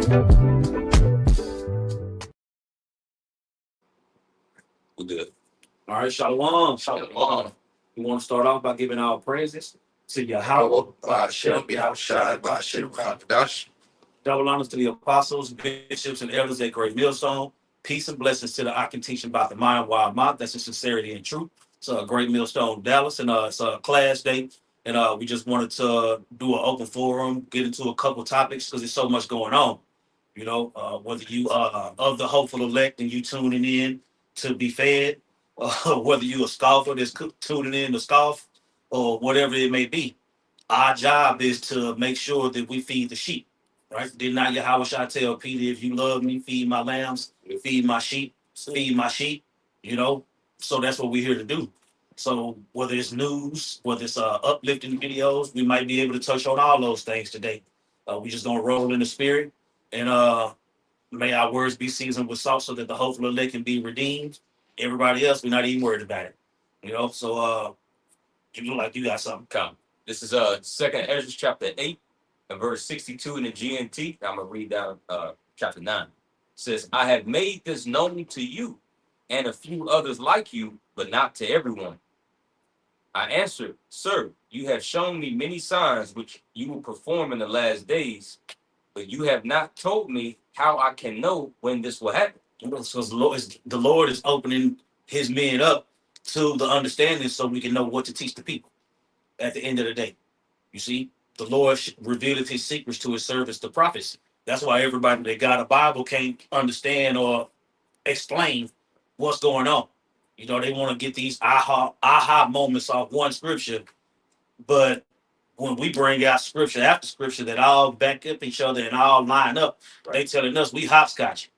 We good. All right, Shalom. Shalom. We want to start off by giving our praises to Yahweh, double honors to the apostles, bishops, and elders at Great Millstone. Peace and blessings to the I can teach about the mind, wild mouth. That's in sincerity and truth. It's a Great Millstone, Dallas, and it's a class day. And we just wanted to do an open forum, get into a couple topics because there's so much going on. You know, whether you are of the hopeful elect and you tuning in to be fed, whether you a scoffer that's tuning in to scoff, or whatever it may be, our job is to make sure that we feed the sheep. Right? Did not Yahweh Shai tell Peter, if you love me, feed my lambs, feed my sheep, feed my sheep, you know? So that's what we're here to do. So whether it's news, whether it's uplifting videos, we might be able to touch on all those things today. We just gonna roll in the spirit and may our words be seasoned with salt so that the hopeful elect can be redeemed. Everybody else, we're not even worried about it. You know, so you look like you got something. Come. This is Second Ezra chapter 8 and verse 62 in the GNT. I'm gonna read down chapter 9. It says, I have made this known to you and a few others like you, but not to everyone. I answered, Sir, you have shown me many signs which you will perform in the last days, but you have not told me how I can know when this will happen. Because the Lord is opening his men up to the understanding so we can know what to teach the people at the end of the day. You see, the Lord revealed his secrets to his servants, the prophets. That's why everybody that got a Bible can't understand or explain what's going on. You know, they want to get these aha moments off one scripture, but when we bring out scripture after scripture that all back up each other and all line up, they telling us we hopscotch.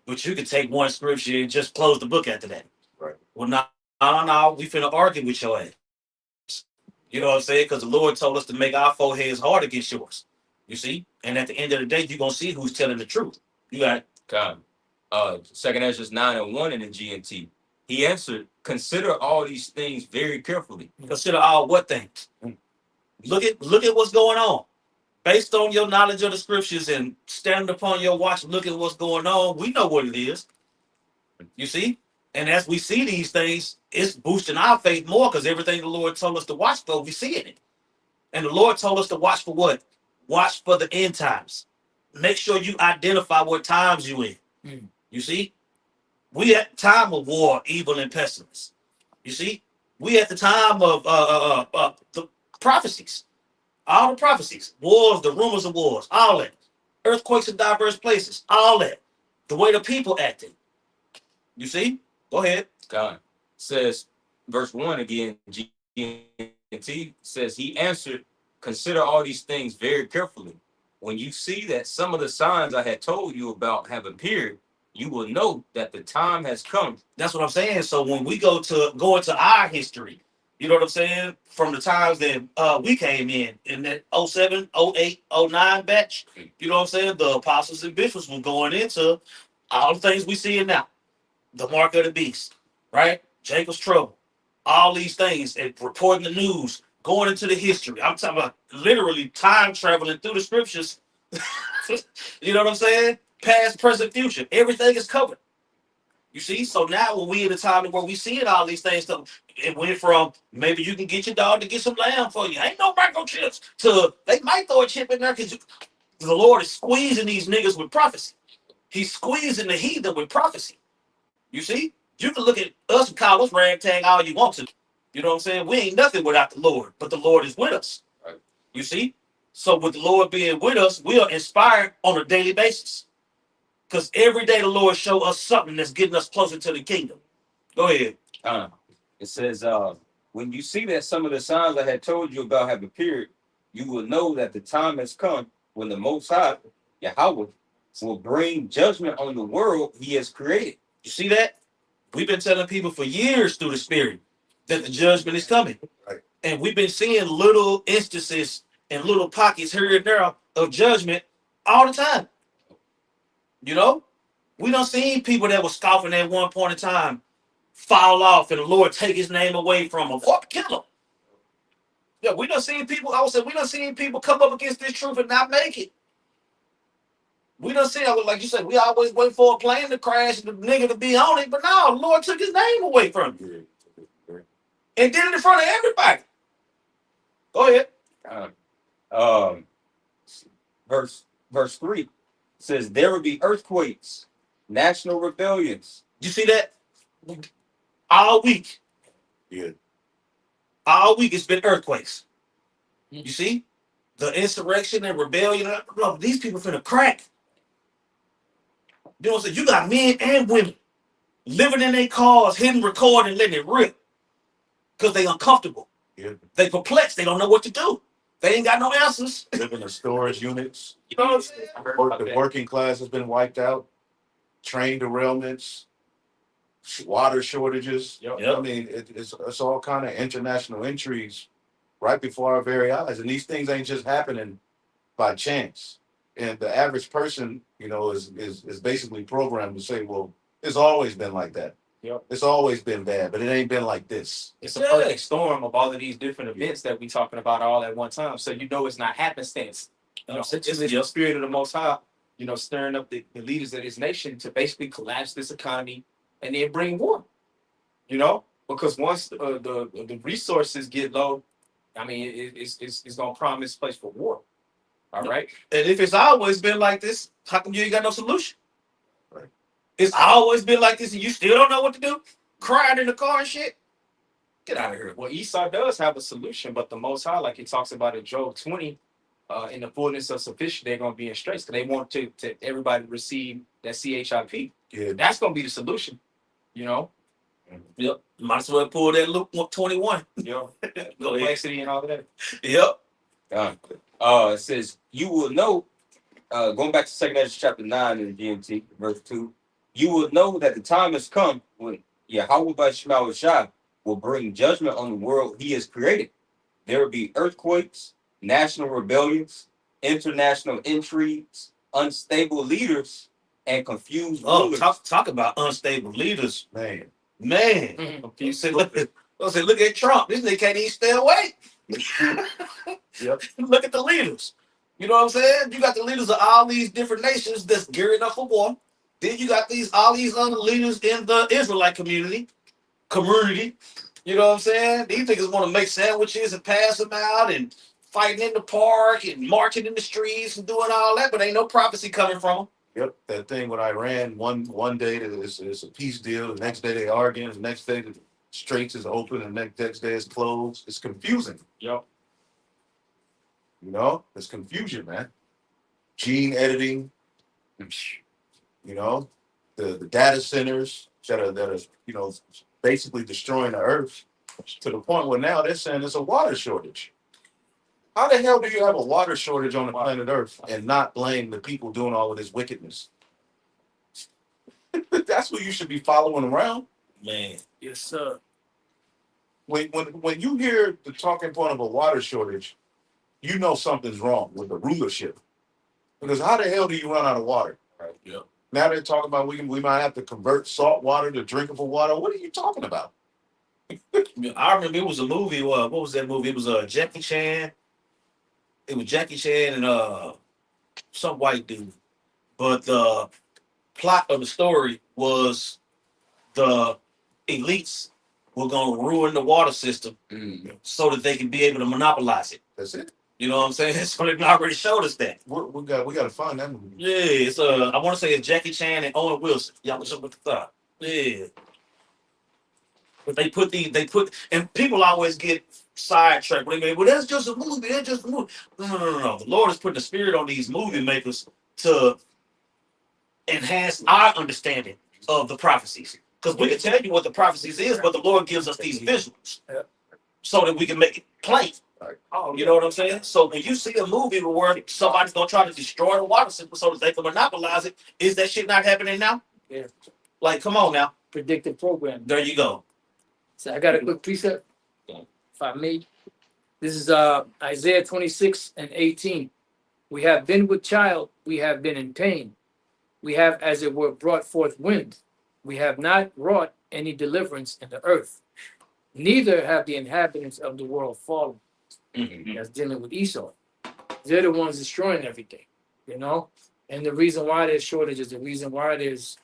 But you can take one scripture and just close the book after that. Right. Well, no, we finna argue with your ass. You know what I'm saying? Because the Lord told us to make our foreheads hard against yours. You see? And at the end of the day, you're going to see who's telling the truth. You got it. Come. Second Ezra 9 and 1 in the GNT. He answered, consider all these things very carefully. Consider all what things? Look at what's going on. Based on your knowledge of the scriptures and standing upon your watch, look at what's going on. We know what it is. You see? And as we see these things, it's boosting our faith more because everything the Lord told us to watch for, we see it. And the Lord told us to watch for what? Watch for the end times. Make sure you identify what times you in. You see? We at time of war, evil, and pestilence. You see? We at the time of the prophecies. All the prophecies. Wars, the rumors of wars, all that. Earthquakes in diverse places, all that. The way the people acted. You see? Go ahead. God says, verse 1 again, GNT says, he answered, consider all these things very carefully. When you see that some of the signs I had told you about have appeared, you will know that the time has come. That's what I'm saying. So when we go into our history, you know what I'm saying? From the times that we came in that 07, 08, 09 batch, you know what I'm saying? The apostles and bishops were going into all the things we see now. The mark of the beast, right? Jacob's trouble, all these things, and reporting the news, going into the history. I'm talking about literally time traveling through the scriptures. You know what I'm saying? Past, present, future. Everything is covered. You see? So now when we in the time where we seeing all these things, it went from maybe you can get your dog to get some lamb for you. Ain't no microchips to they might throw a chip in there because the Lord is squeezing these niggas with prophecy. He's squeezing the heathen with prophecy. You see? You can look at us and call us ragtag all you want to. You know what I'm saying? We ain't nothing without the Lord, but the Lord is with us. Right. You see? So with the Lord being with us, we are inspired on a daily basis. Because every day the Lord show us something that's getting us closer to the kingdom. Go ahead. It says, when you see that some of the signs I had told you about have appeared, you will know that the time has come when the Most High, Yahweh, will bring judgment on the world he has created. You see that? We've been telling people for years through the Spirit that the judgment is coming. Right. And we've been seeing little instances and little pockets here and there of judgment all the time. You know? We done seen people that were scoffing at one point in time fall off and the Lord take his name away from them or kill them. Yeah, we done seen people, I would say we done seen people come up against this truth and not make it. We done see, like you said, we always wait for a plane to crash and the nigga to be on it, but now the Lord took his name away from him and did it in front of everybody. Go ahead. Um, verse 3 says, there will be earthquakes, national rebellions. You see that? All week. Yeah. All week it's been earthquakes. You see? The insurrection and rebellion. Bro, these people finna crack. You know what I'm saying? You got men and women living in their cars, hitting record and letting it rip. Because they uncomfortable. Yeah. They perplexed. They don't know what to do. They ain't got no answers. Living in storage units. You know what I'm saying? The working class has been wiped out. Train derailments. Water shortages. Yep. I mean, it's all kind of international intrigues right before our very eyes. And these things ain't just happening by chance. And the average person, you know, is basically programmed to say, well, it's always been like that. Yep. It's always been bad, but it ain't been like this. It's a perfect storm of all of these different events that we talking about all at one time. So you know it's not happenstance. You know, it's the spirit of the Most High, you know, stirring up the leaders of this nation to basically collapse this economy and then bring war. You know, because once the resources get low, I mean, it's gonna promise place for war. All right. And if it's always been like this, how come you ain't got no solution? Right. It's always been like this and you still don't know what to do? Crying in the car and shit? Get out of here. Well, Esau does have a solution, but the Most High, like he talks about in Job 20, in the fullness of sufficient, they're gonna be in straits because they want to everybody receive that CHIP. Yeah. That's gonna be the solution. You know. Yep. Might as well pull that Luke 21. You know, Go ahead. complexity and all of that. Yep. It says, you will know, going back to 2nd Ezra chapter 9 in the GMT, verse 2, you will know that the time has come when Yahweh by Shema Shai will bring judgment on the world he has created. There will be earthquakes, national rebellions, international intrigues, unstable leaders, and confused rulers. Talk about unstable leaders. Man. Man. You say, look at Trump. This nigga can't even stay away. Yep. Look at the leaders. You know what I'm saying? You got the leaders of all these different nations that's gearing up for war. Then you got all these other leaders in the Israelite community. You know what I'm saying? These niggas want to make sandwiches and pass them out and fighting in the park and marching in the streets and doing all that, but ain't no prophecy coming from them. Yep. That thing with Iran, one day it's a peace deal, the next day they arguing, the next day the straits is open, and the next day it's closed. It's confusing. Yep. You know, it's confusion, man. Gene editing, you know, the data centers that are you know basically destroying the earth to the point where now they're saying there's a water shortage. How the hell do you have a water shortage on the planet Earth and not blame the people doing all of this wickedness? That's what you should be following around. Man. Yes, sir. When you hear the talking point of a water shortage, you know something's wrong with the rulership. Because how the hell do you run out of water? Right. Yeah. Now they're talking about we might have to convert salt water to drinkable water. What are you talking about? I remember it was a movie. What was that movie? It was Jackie Chan. It was Jackie Chan and some white dude. But the plot of the story was the elites were going to ruin the water system so that they can be able to monopolize it. That's it. You know what I'm saying? So they already showed us that. We got to find that movie. Yeah, it's I want to say it's Jackie Chan and Owen Wilson. Y'all look up at the top. Yeah. But they put and people always get sidetracked. They mean, well, that's just a movie. That's just a movie. No. The Lord is putting the spirit on these movie makers to enhance our understanding of the prophecies. Because we can tell you what the prophecies is, but the Lord gives us these visuals so that we can make it plain. You know what I'm saying? So when you see a movie where somebody's gonna try to destroy the water system so that they can monopolize it, is that shit not happening now? Yeah. Like, come on now. Predictive programming. There you go. So I got a quick precept, if I may. This is Isaiah 26:18. We have been with child, we have been in pain. We have, as it were, brought forth wind. We have not wrought any deliverance in the earth. Neither have the inhabitants of the world fallen. That's dealing with Esau. They're the ones destroying everything, you know? And the reason why there's shortages, the reason why there's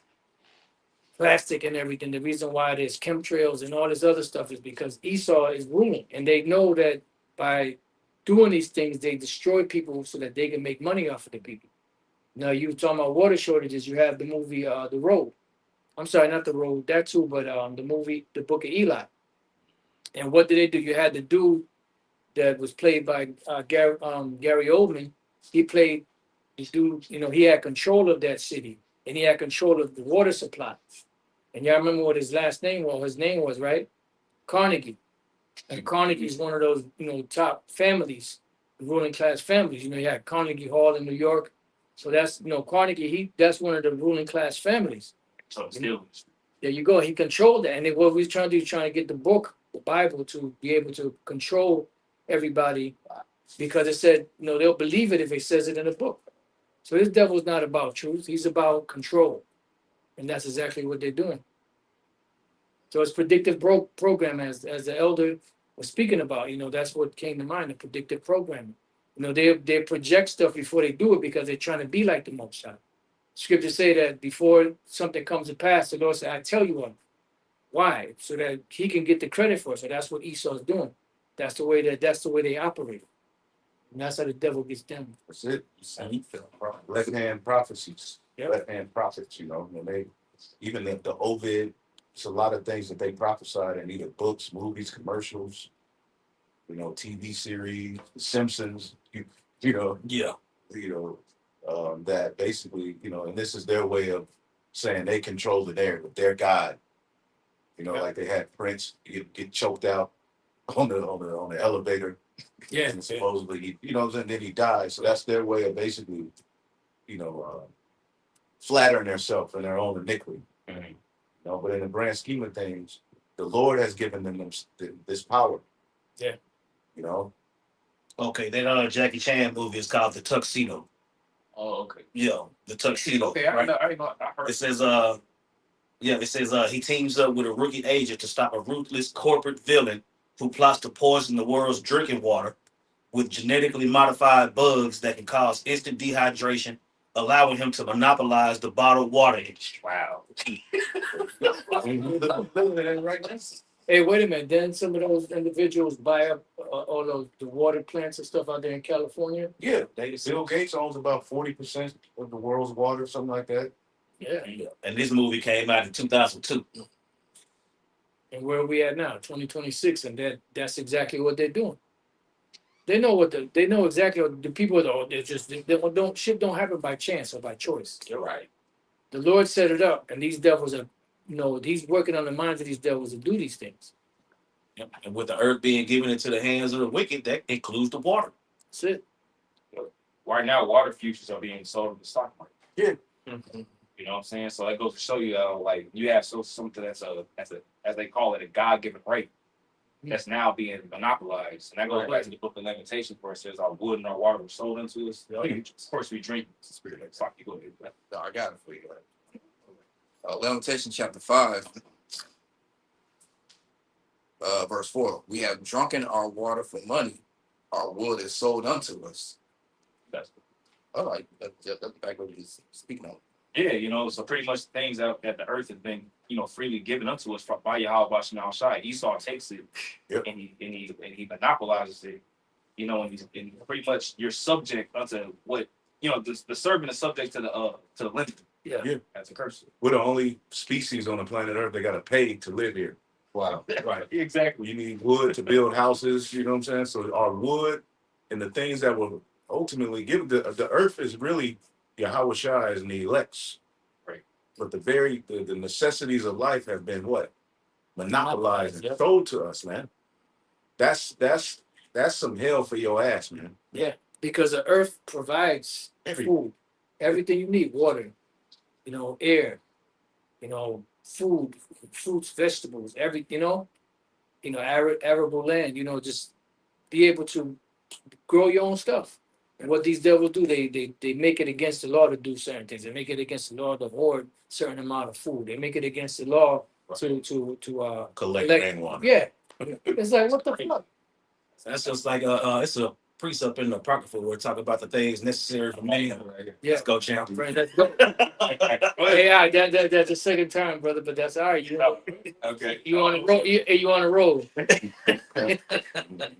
plastic and everything, the reason why there's chemtrails and all this other stuff is because Esau is ruling, and they know that by doing these things, they destroy people so that they can make money off of the people. Now you talking about water shortages, you have the movie The Road. I'm sorry, not The Road, that too, but the movie The Book of Eli. And what did they do? You had the dude that was played by Gary Oldman. He played the dude, you know, he had control of that city, and he had control of the water supply. And y'all remember what his last name was? His name was, right? Carnegie. And Carnegie is one of those, you know, top families, ruling class families. You know, you had Carnegie Hall in New York. So that's, you know, Carnegie, that's one of the ruling class families. So still, There you go. He controlled that. And then what we're trying to do is trying to get the book, the Bible, to be able to control everybody, because it said, you know, they'll believe it if it says it in the book. So this devil's not about truth. He's about control. And that's exactly what they're doing. So it's predictive program, as the elder was speaking about. You know, that's what came to mind, the predictive programming. You know, they project stuff before they do it because they're trying to be like the Most High. Scriptures say that before something comes to pass, the Lord said, I tell you what. Why? So that he can get the credit for it. So that's what Esau's doing. That's the way they operate. And that's how the devil gets down. That's it. Left hand prophecies. Yep. Left hand prophets, you know, when they even the Ovid, it's a lot of things that they prophesied in either books, movies, commercials, you know, TV series, The Simpsons, you know, yeah. That basically, you know, and this is their way of saying they control the narrative, their God. You know, like they had Prince get choked out on the elevator. Yeah. And supposedly he, you know, and then he died. So that's their way of basically, you know, flattering themselves and their own iniquity. Mhm. You know, but in the grand scheme of things, the Lord has given them this power. Yeah. You know, Okay, that Jackie Chan movie is called The Tuxedo. Oh, okay. Yeah, The Tuxedo. Okay, I right? know. I heard. It says he teams up with a rookie agent to stop a ruthless corporate villain who plots to poison the world's drinking water with genetically modified bugs that can cause instant dehydration, allowing him to monopolize the bottled water industry. Wow. Hey, wait a minute. Then some of those individuals buy up all those the water plants and stuff out there in California. yeah, Bill Gates owns about 40% of the world's water, something like that. Yeah. And this movie came out in 2002. And where are we at now? 2026, and that's exactly what they're doing. They know they know exactly what the people are. They're just they don't shit don't happen by chance or by choice. You're right. The Lord set it up, and these devils are, you know, he's working on the minds of these devils to do these things. Yep. And with the earth being given into the hands of the wicked, that includes the water. That's it. Right now, water futures are being sold in the stock market. Yeah. Mhm. You know what I'm saying? So that goes to show you how, like, you have something that's as they call it, a God-given right that's now being monopolized. And that goes back to the book of Lamentations where it says our wood and our water were sold into us. Of course, we drink the spirit of fuck you go ahead. No, I got it for you. Lamentation chapter 5, verse 4. We have drunken our water for money. Our wood is sold unto us. That's All right, that's back what he's speaking of. Yeah, you know, so pretty much things that the earth has been, you know, freely given unto us by Yahweh Bashim outside. Esau takes it Yep. and he monopolizes it, you know, and pretty much you're subject unto what, you know, the servant is subject to the limit. Yeah. Yeah. That's a curse. We're the only species on the planet Earth that got to pay to live here. Wow. Right. Exactly. You need wood to build houses, you know what I'm saying? So our wood and the things that will ultimately give the earth is really Yahweh Shai and the elects. Right. But the necessities of life have been what? Monopolized and Yep. sold to us, man. That's some hell for your ass, man. Yeah. Because the earth provides food, everything you need, water, you know, air, you know, food, fruits, vegetables, everything, you know, arable land, you know, just be able to grow your own stuff. And what these devils do, they make it against the law to do certain things. They make it against the law to hoard certain amount of food. They make it against the law to Collect Like- rainwater. yeah. It's like, what the fuck? That's just like it's a precept in the Apocrypha where it talk about the things necessary for man. Yeah. Let's go, champ. Friend, let's go. Yeah, that's the second time, brother, but that's all right. You know, Okay. you on a roll. You on a roll.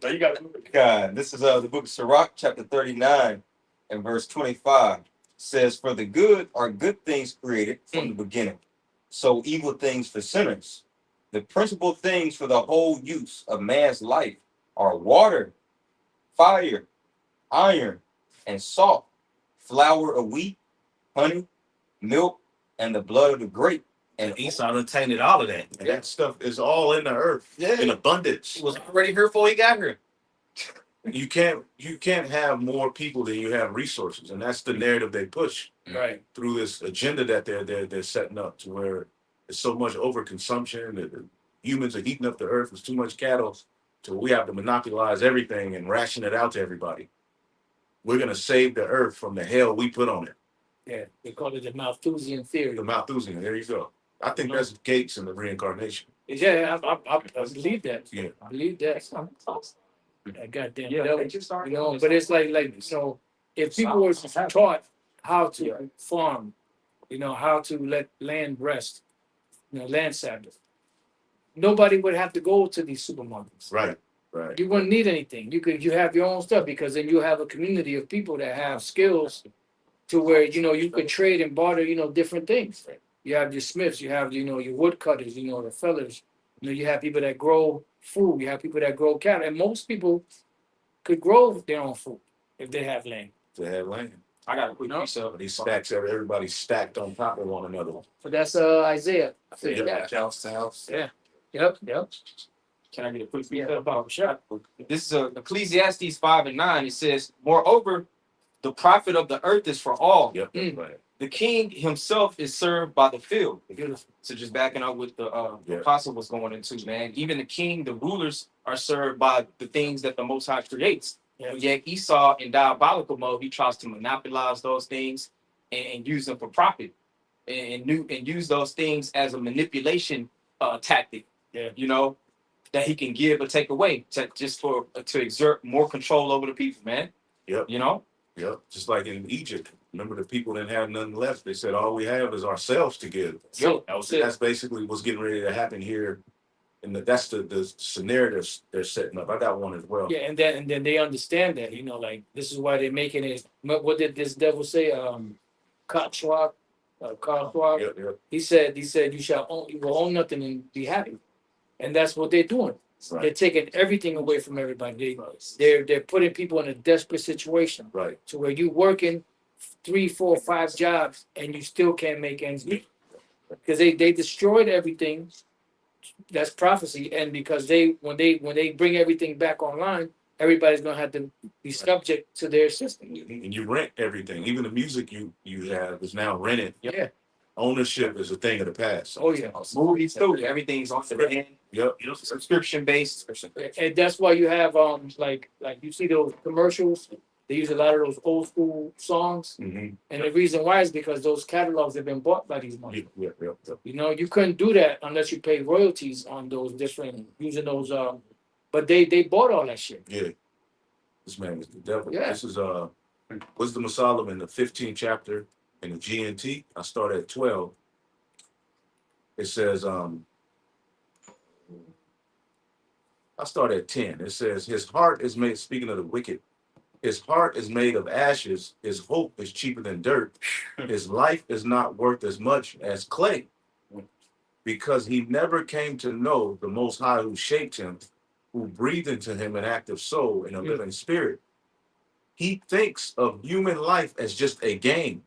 So you got God. This is the book of Sirach, chapter 39 and verse 25. Says, "For the good are good things created from the beginning, so evil things for sinners. The principal things for the whole use of man's life are water, fire, iron, and salt, flour of wheat, honey, milk, and the blood of the grape." And Esau done tainted all of that. And that stuff is all in the earth in abundance. He was already here before he got here. You can't have more people than you have resources, and that's the narrative they push Right. through this agenda that they're setting up, to where there's so much overconsumption that the humans are heating up the earth. There's too much cattle, so we have to monopolize everything and ration it out to everybody. We're gonna save the earth from the hell we put on it. Yeah, they call it the Malthusian theory. The Malthusian. There you go. I think that's Gates and the reincarnation. Yeah, I believe that. Yeah. I believe that. That goddamn Yeah, devil. they just started. You know, but it's like if people were taught how to farm, you know, how to let land rest, you know, land Sabbath, nobody would have to go to these supermarkets. Right. Right. You wouldn't need anything. You have your own stuff, because then you have a community of people that have skills to where, you know, you could trade and barter, you know, different things. You have your smiths, you have, you know, your woodcutters, you know, the fellers. You know, you have people that grow food, you have people that grow cattle, and most people could grow their own food if they have land. To have land. I got a quick No. piece of These stacks, everybody's stacked on top of one another. But that's Isaiah. Yeah. House to house. Yep. Can I get a quick piece Yeah, of about shot. This is Ecclesiastes 5:9. It says, "Moreover, the profit of the earth is for all. Yep. Right. The king himself is served by the field." Beautiful. So just backing up what the Yeah. apostle was going into, man. Even the king, the rulers are served by the things that the Most High creates. Yeah. But yet Esau, in diabolical mode, he tries to monopolize those things and use them for profit, and use those things as a manipulation tactic. Yeah. You know, that he can give or take away to exert more control over the people, man. Yep. You know. Yep. Just like in Egypt. Remember, the people didn't have nothing left. They said, all we have is ourselves to give. Yep. That's basically what's getting ready to happen here. And that's the scenario they're setting up. I got one as well. Yeah, and then they understand that, you know, like this is why they're making it. What did this devil say? Karl Schwab. Yep. He said, you will own nothing and be happy, and that's what they're doing. Right. They're taking everything away from everybody. They're putting people in a desperate situation Right. to where you working 3, 4, 5 jobs and you still can't make ends meet, because they destroyed everything. That's prophecy, and because when they bring everything back online, everybody's gonna have to be subject to their system. And you rent everything. Even the music you have is now rented. Yeah. Ownership is a thing of the past. Oh yeah. Movies too. Everything's on demand, Yep. subscription based. And that's why you have like you see those commercials. They use a lot of those old school songs, Mm-hmm. and the reason why is because those catalogs have been bought by these money. Yep. You know, you couldn't do that unless you pay royalties on those different using those. But they bought all that shit. Yeah. This man is the devil. Yeah. This is Wisdom of Solomon, the 15th chapter in the GNT. I start at 12. It says, I start at 10. It says, his heart is made, speaking of the wicked, his heart is made of ashes. His hope is cheaper than dirt. His life is not worth as much as clay, because he never came to know the Most High who shaped him, who breathed into him an active soul and a living spirit. He thinks of human life as just a game,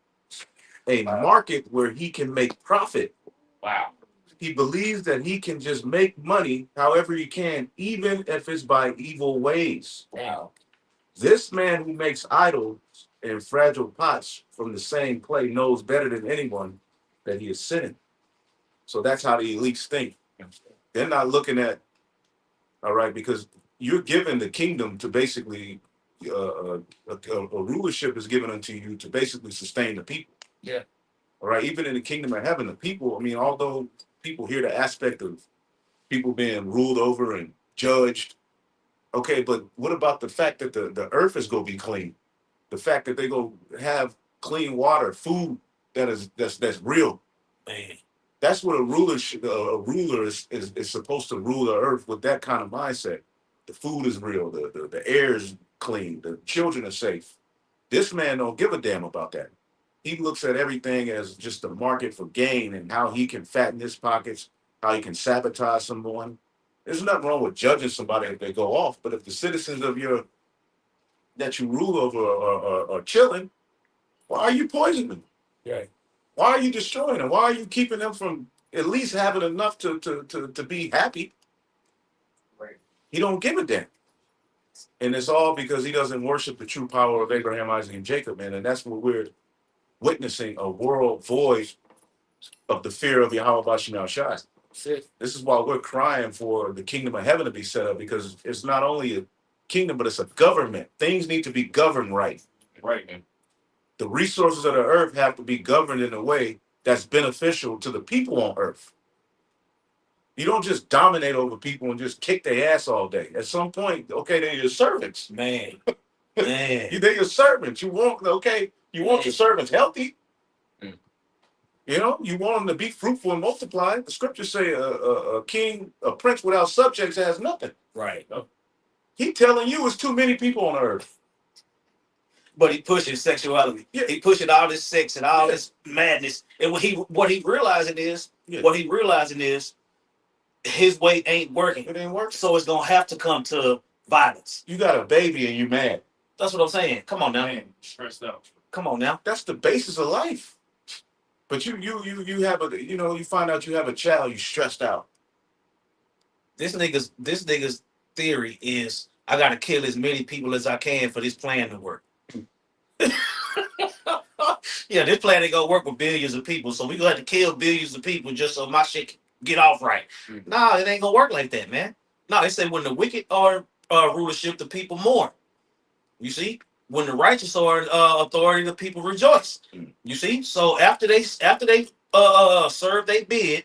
a market where he can make profit. Wow. He believes that he can just make money however he can, even if it's by evil ways. Wow. This man who makes idols and fragile pots from the same clay knows better than anyone that he is sinning. So that's how the elites think. They're not looking at, all right, because you're given the kingdom to basically, a rulership is given unto you to basically sustain the people. Yeah. All right, even in the kingdom of heaven, the people, I mean, although people hear the aspect of people being ruled over and judged, Okay, but what about the fact that the earth is gonna be clean? The fact that they gonna have clean water, food that's real. Man, That's what a ruler should, a ruler is supposed to rule the earth with that kind of mindset. The food is real, the air is clean, the children are safe. This man don't give a damn about that. He looks at everything as just a market for gain and how he can fatten his pockets, how he can sabotage someone. There's nothing wrong with judging somebody if they go off, but if the citizens of your that you rule over are chilling, why are you poisoning them? right. Why are you destroying them? Why are you keeping them from at least having enough to be happy? Right. He don't give a damn. And it's all because he doesn't worship the true power of Abraham, Isaac, and Jacob, man. And that's what we're witnessing, a world void of the fear of Yahweh Bashim Shai. That's it. This is why we're crying for the kingdom of heaven to be set up, because it's not only a kingdom, but it's a government. Things need to be governed right. Right, man. The resources of the earth have to be governed in a way that's beneficial to the people on earth. You don't just dominate over people and just kick their ass all day. At some point, okay, they're your servants. Man, They're your servants. You want your servants healthy. Mm. You know, you want them to be fruitful and multiply. The scriptures say a king, a prince without subjects has nothing. right. He telling you it's too many people on earth. But he pushing sexuality. Yeah. He pushing all this sex and all Yeah. this madness. And what he realizing is his way ain't working. It ain't working. So it's gonna have to come to violence. You got a baby and you mad. That's what I'm saying. Come on now. Man, stressed out. Come on now. That's the basis of life. But you have you find out you have a child, you stressed out. This nigga's theory is I gotta kill as many people as I can for this plan to work. Yeah, this plan ain't gonna work with billions of people, so we gonna have to kill billions of people just so my shit can get off right. Mm. Nah, it ain't gonna work like that, man. No, they say when the wicked are rulership, the people mourn. You see, when the righteous are authority, the people rejoice. Mm. You see, so after they serve their bid,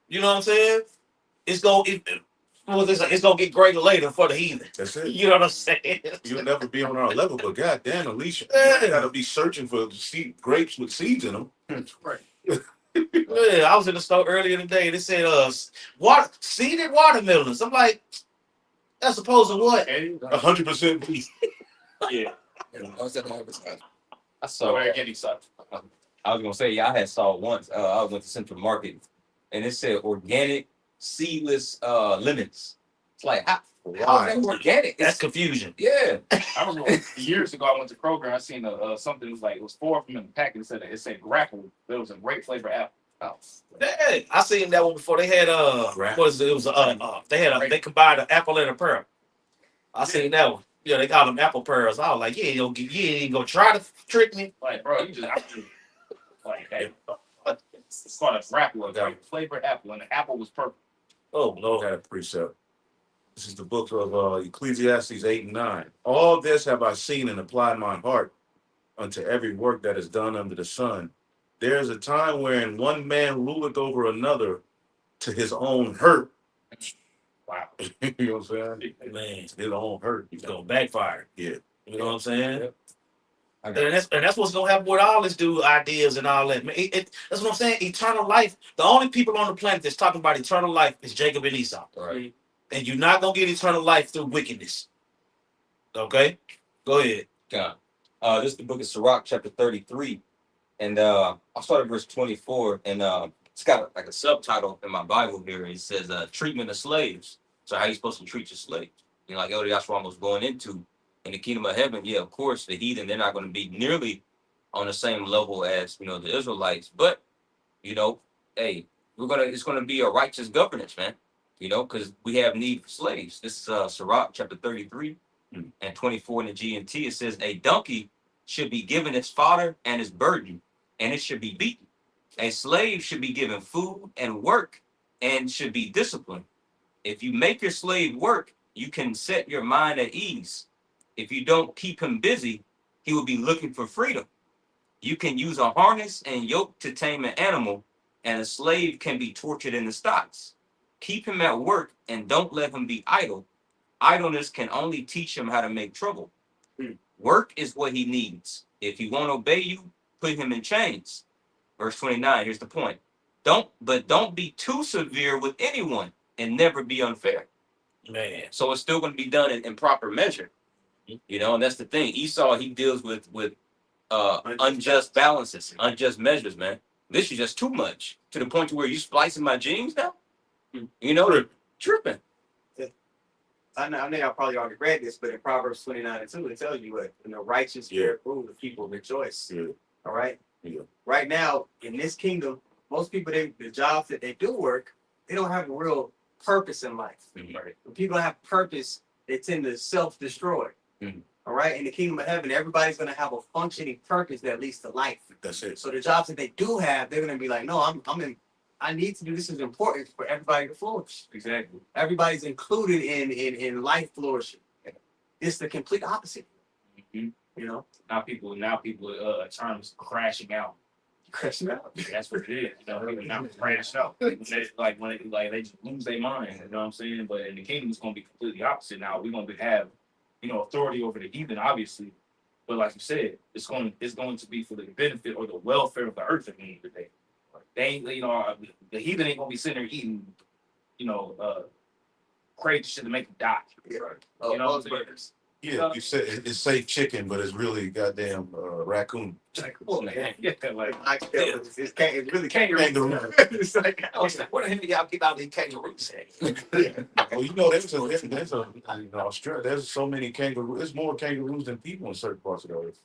you know what I'm saying? It's gonna get greater later for the heathen. That's it. You know what I'm saying? You'll never be on our level, but goddamn, Alicia, Yeah. you gotta be searching for grapes with seeds in them. Right. Yeah, I was in the store earlier today. They said seeded watermelons. I'm like, that's supposed to what? Okay. 100% beef. Yeah. I was at the advertisement. I So saw. very getting sucked. I was gonna say, yeah, I had saw it once. I went to Central Market, and it said organic seedless lemons. It's like, how is that organic? That's It's, confusion. yeah. I remember years ago I went to Kroger. I seen something that was like it was 4 of them in the packet. It said grapple, but it was a great flavor apple. Oh, Hey, I seen that one before. They had Right. what is it? It was they combined an apple and a pearl. I seen that one. Yeah, they call them apple pearls. I was like, you ain't gonna try to trick me. Like, bro, you just like hey, it's called a grapple, a great flavor apple, and the apple was perfect. Oh I Lord. got a precept. This is the book of Ecclesiastes 8 and 9. All this have I seen and applied my heart unto every work that is done under the sun. There is a time wherein one man ruleth over another to his own hurt. Wow. You know what I'm saying? Man, To his own hurt. it's gonna backfire. Yeah. You know what I'm saying? Yep. I And got that's what's gonna happen with all this dude ideas and all that. Man, that's what I'm saying. Eternal life. The only people on the planet that's talking about eternal life is Jacob and Esau. right. And you're not gonna get eternal life through wickedness. Okay? Go ahead. God. This is the book of Sirach, chapter 33. And I'll start at verse 24. And it's got like a subtitle in my Bible here. It says treatment of slaves. So how you supposed to treat your slaves? You know, like Elder Yashua was going into in the kingdom of heaven. Yeah, of course, the heathen, they're not going to be nearly on the same level as, the Israelites. But, hey, it's gonna be a righteous governance, man. Because we have need for slaves. This is Sirach chapter 33 and 24 in the GNT. It says, a donkey should be given its fodder and its burden, and it should be beaten. A slave should be given food and work and should be disciplined. If you make your slave work, you can set your mind at ease. If you don't keep him busy, he will be looking for freedom. You can use a harness and yoke to tame an animal, and a slave can be tortured in the stocks. Keep him at work and don't let him be idle. Idleness can only teach him how to make trouble. Hmm. Work is what he needs. If he won't obey you, put him in chains. Verse 29, here's the point. Don't be too severe with anyone and never be unfair. Man. So it's still going to be done in proper measure. You know, and that's the thing. Esau, he deals with unjust balances, unjust measures, man. This is just too much to the point to where you splicing my jeans now. You know, tripping. I know y'all probably already read this, but in Proverbs 29:2, it tells you what, in the righteous fear rule, the people rejoice. Yeah. All right. Yeah. Right now, in this kingdom, most people, the jobs that they do work, they don't have a real purpose in life. Right. When people have purpose, they tend to self-destroy. Mhm. All right. In the kingdom of heaven, everybody's going to have a functioning purpose that leads to life. That's it. So the jobs that they do have, they're going to be like, no, I need to do this. Is important for everybody to flourish. Exactly. Everybody's included in life flourishing. It's the complete opposite. Mhm. You know, Now people terms crashing out. crashing out. That's what it is. You know, people now crash out. When they just lose their mind. You know what I'm saying? But in the kingdom, it's gonna be completely opposite. Now we're gonna have, authority over the heathen, obviously. But like you said, it's going to be for the benefit or the welfare of the earth at the end of the day. They ain't, the heathen ain't gonna be sitting there eating, crazy shit to make them die. Yeah. You know what I'm saying? Burgers. Yeah, you said it's say chicken, but it's really goddamn raccoon. Like, oh, man, yeah, like, It's really Kangaroo. It's like, I was like, what the hell y'all people out there kangaroos at? Well, there's Australia. There's so many kangaroos. There's more kangaroos than people in certain parts of the earth.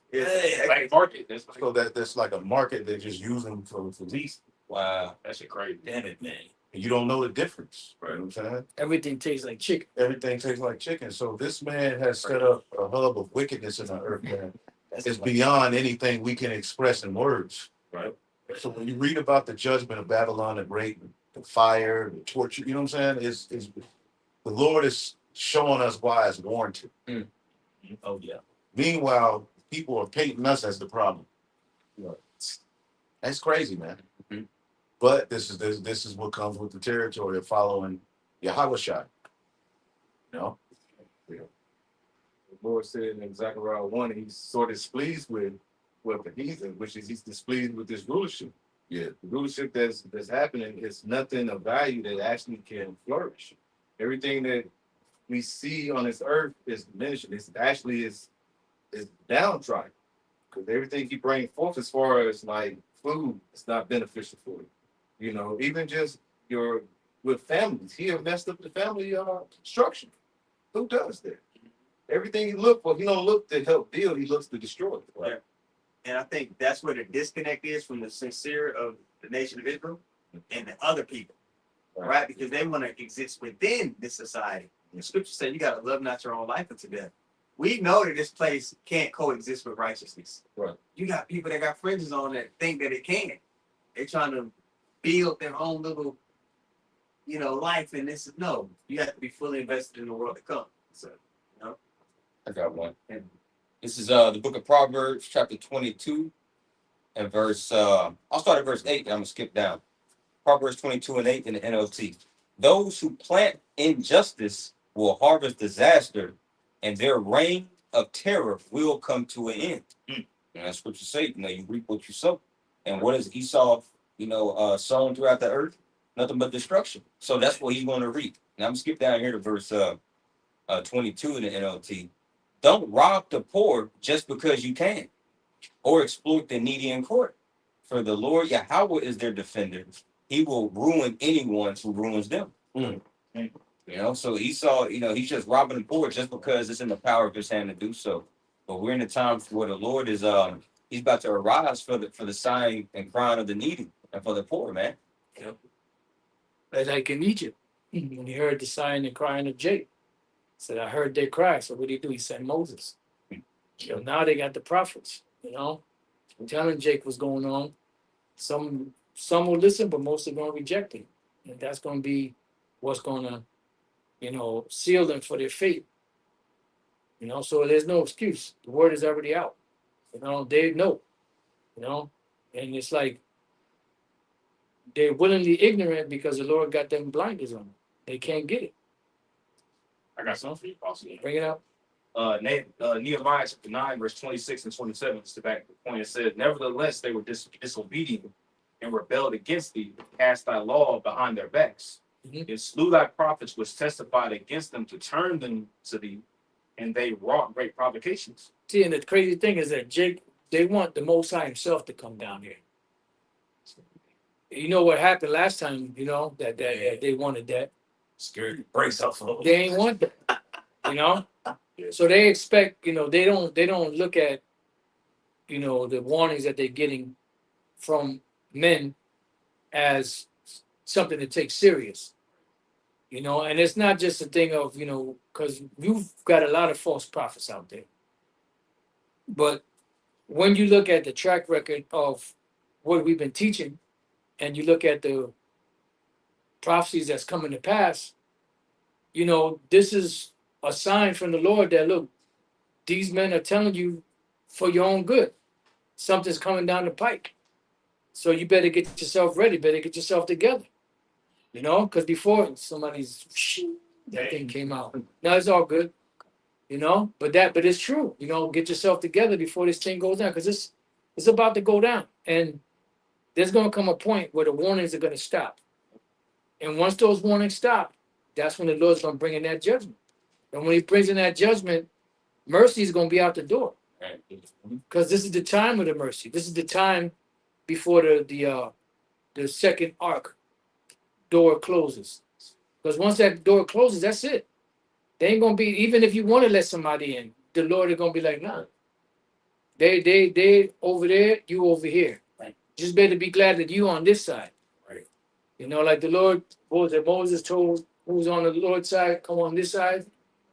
Like market. That's So that's like a market. They just use them for lease. Wow. that shit crazy. Damn it, man. And you don't know the difference. Right. You know what I'm saying? Everything tastes like chicken. Everything tastes like chicken. So this man has set up a hub of wickedness in the earth, man. It's beyond anything we can express in words. Right. So when you read about the judgment of Babylon the Great, the fire, the torture, you know what I'm saying? Is the Lord is showing us why it's warranted. Oh yeah. Meanwhile, people are painting us as the problem. You know, that's crazy, man. Mhm. But this is what comes with the territory of following Yahweh Shai. You know? The Lord said in Zechariah 1, he's sort of displeased with the heathen, which is he's displeased with this rulership. Yeah. The rulership that's happening is nothing of value that actually can flourish. Everything that we see on this earth is diminished. It's actually is downtrodden. Because everything he brings forth as far as like food, it's not beneficial for you. You know, even just with families, he have messed up the family structure. Who does that? Everything he look for, he don't look to help build, he looks to destroy. Yeah. And I think that's where the disconnect is from the sincere of the nation of Israel and the other people, right? Because they want to exist within this society. The scripture said you got to love not your own life unto death. We know that this place can't coexist with righteousness. Right. You got people that got fringes on that think that it can. They're trying to build their own little, life. And this is no, you have to be fully invested in the world to come. So, I got one. This is the book of Proverbs, chapter 22, and verse. I'll start at verse 8, and I'm gonna skip down. Proverbs 22 and 8 in the NLT. Those who plant injustice will harvest disaster, and their reign of terror will come to an end. And that's what you say. You reap what you sow. And what is Esau, sown throughout the earth? Nothing but destruction. So that's what he's going to reap. Now I'm gonna skip down here to verse 22 in the NLT. Don't rob the poor just because you can, or exploit the needy in court. For the Lord Yahweh is their defender. He will ruin anyone who ruins them. So Esau, he's just robbing the poor just because it's in the power of his hand to do so. But we're in a time where the Lord is he's about to arise for the sighing and crying of the needy and for the poor, man. Like in Egypt, when he heard the sighing and crying of Jacob, said, I heard their cry. So what did he do? He sent Moses. Now they got the prophets, telling Jake what's going on. Some will listen, but most are going to reject it. And that's going to be what's going to, seal them for their fate. So there's no excuse. The word is already out. They know, and it's like they're willingly ignorant because the Lord got them blinders on. They can't get it. I got something for you, Apostle. Bring it up. Nehemiah chapter 9, verse 26 and 27 is the back point. It says, nevertheless, they were disobedient and rebelled against thee, cast thy law behind their backs. Mhm. It slew thy prophets which testified against them to turn them to thee, and they wrought great provocations. See, and the crazy thing is that they want the Most High Himself to come down here. You know what happened last time? You know that they wanted that. Scared to brace up for They ain't want that. You know, so they expect. You know, they don't look at, you know, the warnings that they're getting from men as something to take serious. You know, and it's not just a thing of, you know, because you've got a lot of false prophets out there. But when you look at the track record of what we've been teaching, and you look at the prophecies that's coming to pass, you know, this is a sign from the Lord that, look, these men are telling you for your own good. Something's coming down the pike. So you better get yourself ready, better get yourself together. You know, because before that thing came out. Now it's all good, you know, but it's true. You know, get yourself together before this thing goes down, because it's about to go down. And there's going to come a point where the warnings are going to stop. And once those warnings stop, that's when the Lord's going to bring in that judgment. And when He brings in that judgment, mercy is going to be out the door. Because this is the time of the mercy. This is the time before the second ark door closes. Because once that door closes, that's it. They ain't going to be, even if you want to let somebody in, the Lord is going to be like, nah. They over there, you over here. Just better be glad that you on this side. Right. You know, like the Lord, what was it, Moses told who's on the Lord's side, come on this side,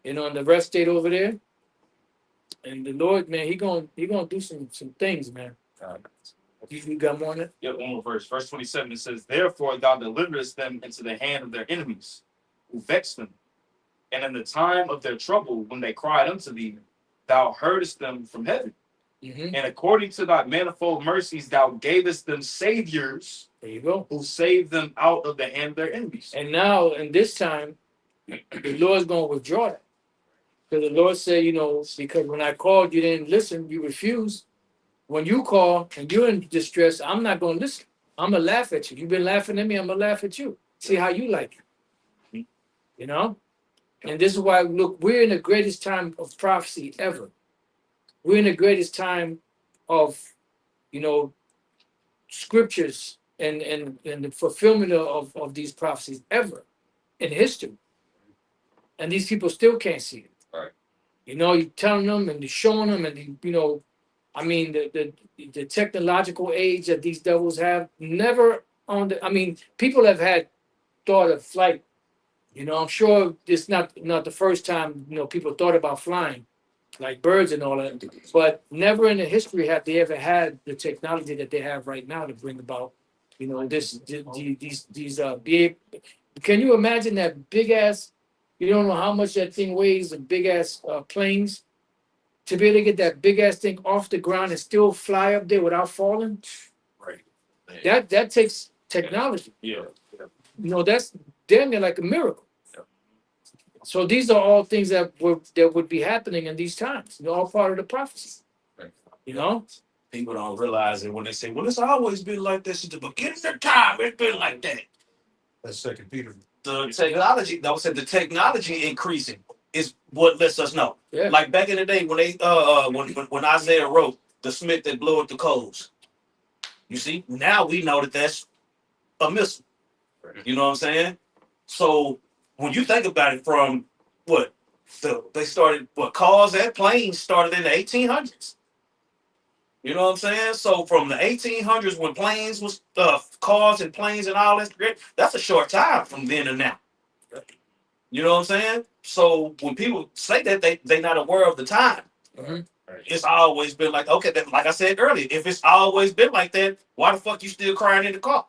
and on the rest stayed over there. And the Lord, man, he gonna do some things, man. You got more on it? Yep, one more verse. Verse 27, it says, therefore thou deliverest them into the hand of their enemies, who vexed them. And in the time of their trouble, when they cried unto thee, thou heardest them from heaven. Mm-hmm. And according to thy manifold mercies, thou gavest them saviors There you go. who saved them out of the hand of their enemies. And now, in this time, the Lord's going to withdraw that. Because the Lord said, you know, because when I called, you didn't listen, you refused. When you call and you're in distress, I'm not going to listen. I'm going to laugh at you. You've been laughing at me, I'm going to laugh at you. See how you like it. You know? And this is why, look, we're in the greatest time of prophecy ever. We're in the greatest time of, you know, scriptures and the fulfillment of these prophecies ever in history. And these people still can't see it. Right. You know, you're telling them and you're showing them, and you know, I mean, the technological age that these devils have, never on the, I mean, people have had thought of flight. You know, I'm sure it's not the first time, you know, people thought about flying like birds and all that, but never in the history have they ever had the technology that they have right now to bring about, you know, these big. Can you imagine that big ass? You don't know how much that thing weighs, the big ass planes, to be able to get that big ass thing off the ground and still fly up there without falling. Right. That takes technology. Yeah. You know, that's damn near like a miracle. So these are all things that would be happening in these times. They're all part of the prophecy. Right. You know? People don't realize it when they say, well, it's always been like this at the beginning of time. It's been like that. That's Second Peter. The technology, I would say the technology increasing is what lets us know. Yeah. Like back in the day when they when Isaiah wrote the smith that blew up the coals. You see, now we know that that's a missile. You know what I'm saying? So when you think about it, from cars and planes started in the 1800s. You know what I'm saying? So from the 1800s, when planes was cars and planes and all that, that's a short time from then to now. You know what I'm saying? So when people say that, they not aware of the time. Mhm. It's always been like, okay, like I said earlier, if it's always been like that, why the fuck you still crying in the car?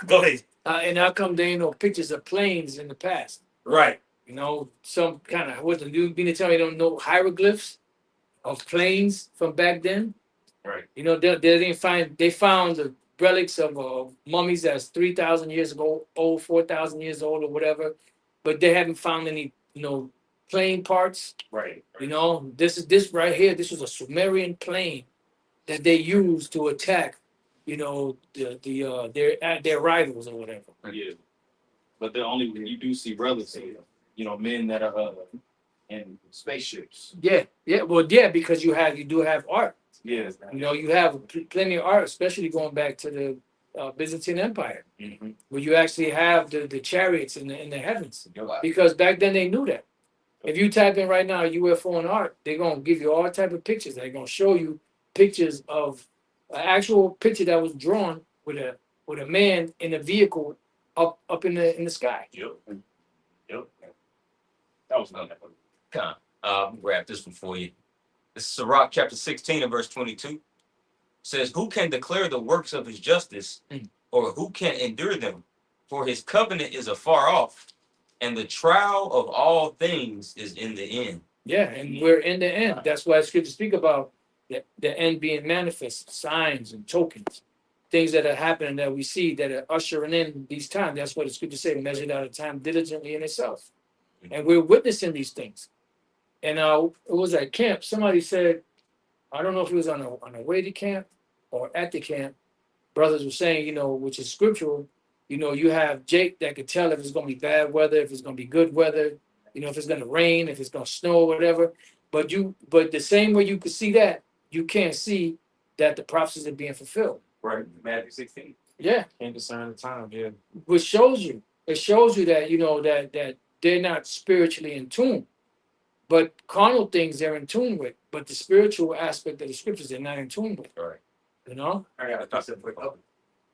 Go ahead. And how come there ain't no pictures of planes in the past? Right. You know, some kind of, what, you mean to tell me you don't know hieroglyphs of planes from back then? Right. You know, they didn't find, they found relics of mummies that's 3,000 years ago, old, 4,000 years old, or whatever, but they haven't found any, plane parts. Right. This right here. This was a Sumerian plane that they used to attack, their rivals or whatever. Yeah. But the only when you do see relics, men that are in spaceships. Yeah, well, yeah, because you do have art. Yes. You have plenty of art, especially going back to the Byzantine Empire, where you actually have the chariots in the heavens. Because back then they knew that. If you type in right now UFO and art, they're gonna give you all type of pictures. They're gonna show you pictures of an actual picture that was drawn with a man in a vehicle up in the sky. Yep. That was nothing. I'll grab this one for you. This is Sirach chapter 16 and verse 22. Says, who can declare the works of his justice, or who can endure them? For his covenant is afar off, and the trial of all things is in the end. Yeah, and we're in the end. That's why scripture speak about the end being manifest, signs and tokens, things that are happening that we see that are ushering in these times. That's what the scripture say, measured out of time diligently in itself. And we're witnessing these things. And it was at camp. Somebody said, I don't know if it was on a way to camp or at the camp. Brothers were saying, which is scriptural. You have Jake that could tell if it's going to be bad weather, if it's going to be good weather, if it's going to rain, if it's going to snow, whatever. But the same way you could see that, you can't see that the prophecies are being fulfilled. Right. Matthew 16. Yeah. Can't discern the time. Yeah. Which shows you that that they're not spiritually in tune. But carnal things they're in tune with. But the spiritual aspect of the scriptures they're not in tune with. Right.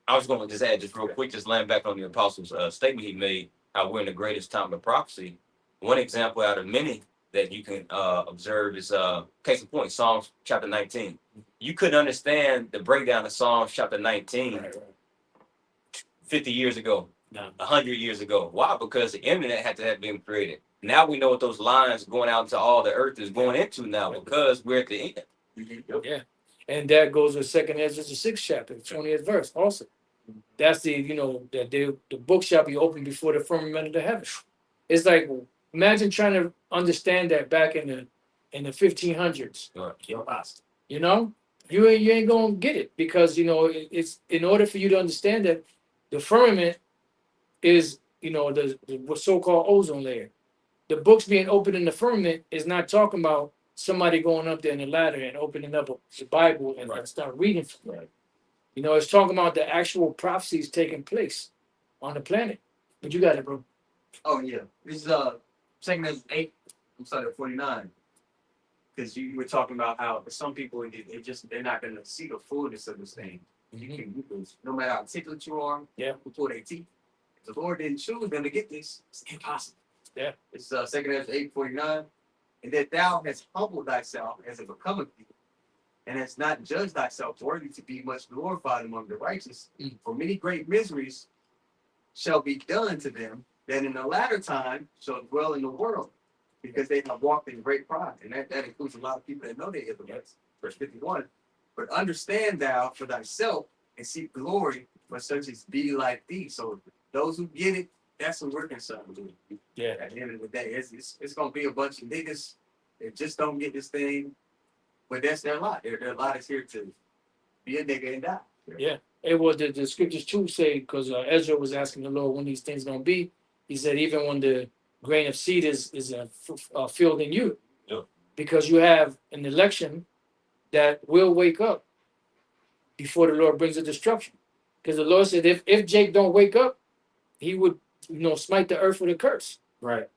I I was going to just add just real quick, just land back on the apostle's statement he made, how we're in the greatest time of prophecy. One example out of many that you can observe is case in point, Psalms chapter 19. You couldn't understand the breakdown of Psalms chapter 19 50 years ago, 100 years ago. Why? Because the internet had to have been created. Now we know what those lines going out into all the earth is going into now because we're at the end. Yeah. And that goes with 2nd Ezra, the 6th chapter, 20th verse also. That's that the book shall be opened before the firmament of the heaven. It's like, imagine trying to understand that back in the 1500s. You ain't gonna get it because it's in order for you to understand that the firmament is the so-called ozone layer. The books being opened in the firmament is not talking about somebody going up there in the ladder and opening up the Bible and start reading from it. It's talking about the actual prophecies taking place on the planet. But you got it, bro. Oh yeah, this is 2nd Ezra 8. I'm sorry, 49. Because you were talking about how some people they're not going to see the fullness of this thing. You can no matter how articulate you are, before they teach. If the Lord didn't choose them to get this, it's impossible. Yeah. It's 2nd Ezra 8:49, and that thou hast humbled thyself as it becometh thee, and hast not judged thyself worthy to be much glorified among the righteous. For many great miseries shall be done to them that in the latter time shall dwell in the world, because they have walked in great pride. And that includes a lot of people that know they Israelites. Verse 51. But understand thou for thyself and seek glory for such as be like thee. So those who get it, that's what we're concerned with. Yeah. At the end of the day, it's going to be a bunch of niggas that just don't get this thing. But that's their lot. Their lot is here to be a nigga and die. Yeah. It was the scriptures too say, because Ezra was asking the Lord when these things gonna be. He said, even when the grain of seed is filled in you, because you have an election that will wake up before the Lord brings a destruction. Because the Lord said, if Jake don't wake up, he would smite the earth with a curse. Right.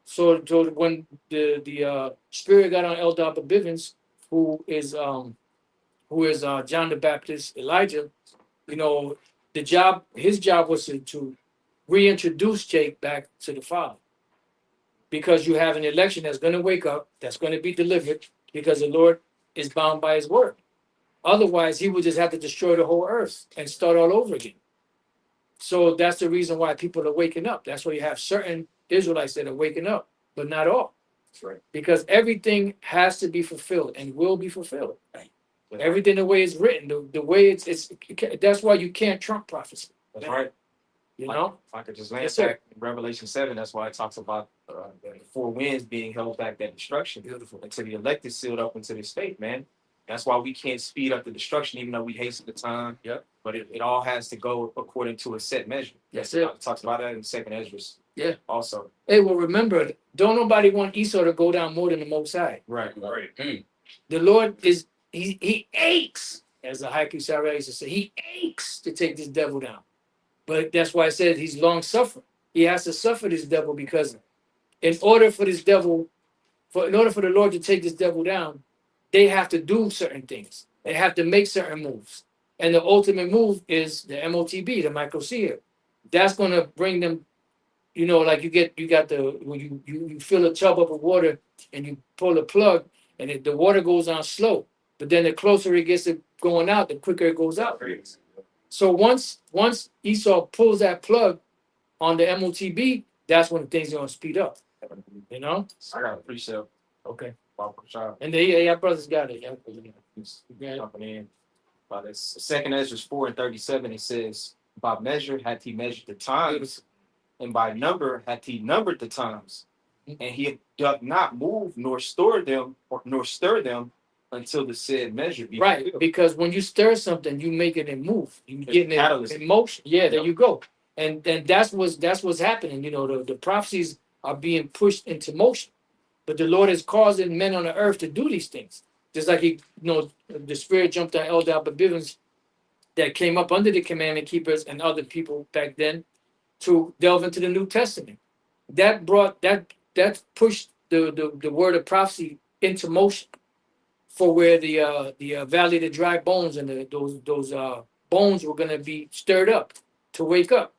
So when the spirit got on Eldar Bivens, who is John the Baptist, Elijah, his job was to reintroduce Jake back to the Father. Because you have an election that's going to wake up, that's going to be delivered, because the Lord is bound by his word. Otherwise, he would just have to destroy the whole earth and start all over again. So that's the reason why people are waking up. That's why you have certain Israelites that are waking up, but not all. That's right. Because everything has to be fulfilled and will be fulfilled. Everything the way it's written, the way it's that's why you can't trump prophecy. That's right. You know, If I could just land Yes, sir. back in Revelation 7, that's why it talks about the four winds being held back, that destruction. beautiful. Until the elect is sealed up into the state, man. That's why we can't speed up the destruction, even though we hasten the time. Yep. But it all has to go according to a set measure. That's it. It talks about that in Second Ezra. Yeah. Also. Hey, well, remember, don't nobody want Esau to go down more than the Most High. Right. The Lord is he aches, as the high priest Sarah used to say, he aches to take this devil down. But that's why I said he's long suffering. He has to suffer this devil because in order for this devil, in order for the Lord to take this devil down, they have to do certain things. They have to make certain moves. And the ultimate move is the MOTB, the microsphere. That's gonna bring them, like you got when you fill a tub up with water and you pull a plug and the water goes on slow. But then the closer it gets to going out, the quicker it goes out. So once Esau pulls that plug on the MOTB, that's when things are gonna speed up. I got a pre-sale. Okay. Shop. And they brothers got it. Yeah. Jumping in. By this Second Ezra 4:37, it says, by measure hath he measured the times, and by number hath he numbered the times, and he doth not move nor store them nor stir them until the said measure be Right, fulfilled. because when you stir something, you make it move. You getting it catalyst. in motion. Yeah, there Yep. you go. And that's what's happening. The prophecies are being pushed into motion. But the Lord is causing men on the earth to do these things. Just like the spirit jumped on Elder Albert Bivens that came up under the commandment keepers and other people back then to delve into the New Testament. That pushed the word of prophecy into motion for where the valley of the dry bones and those bones were going to be stirred up to wake up,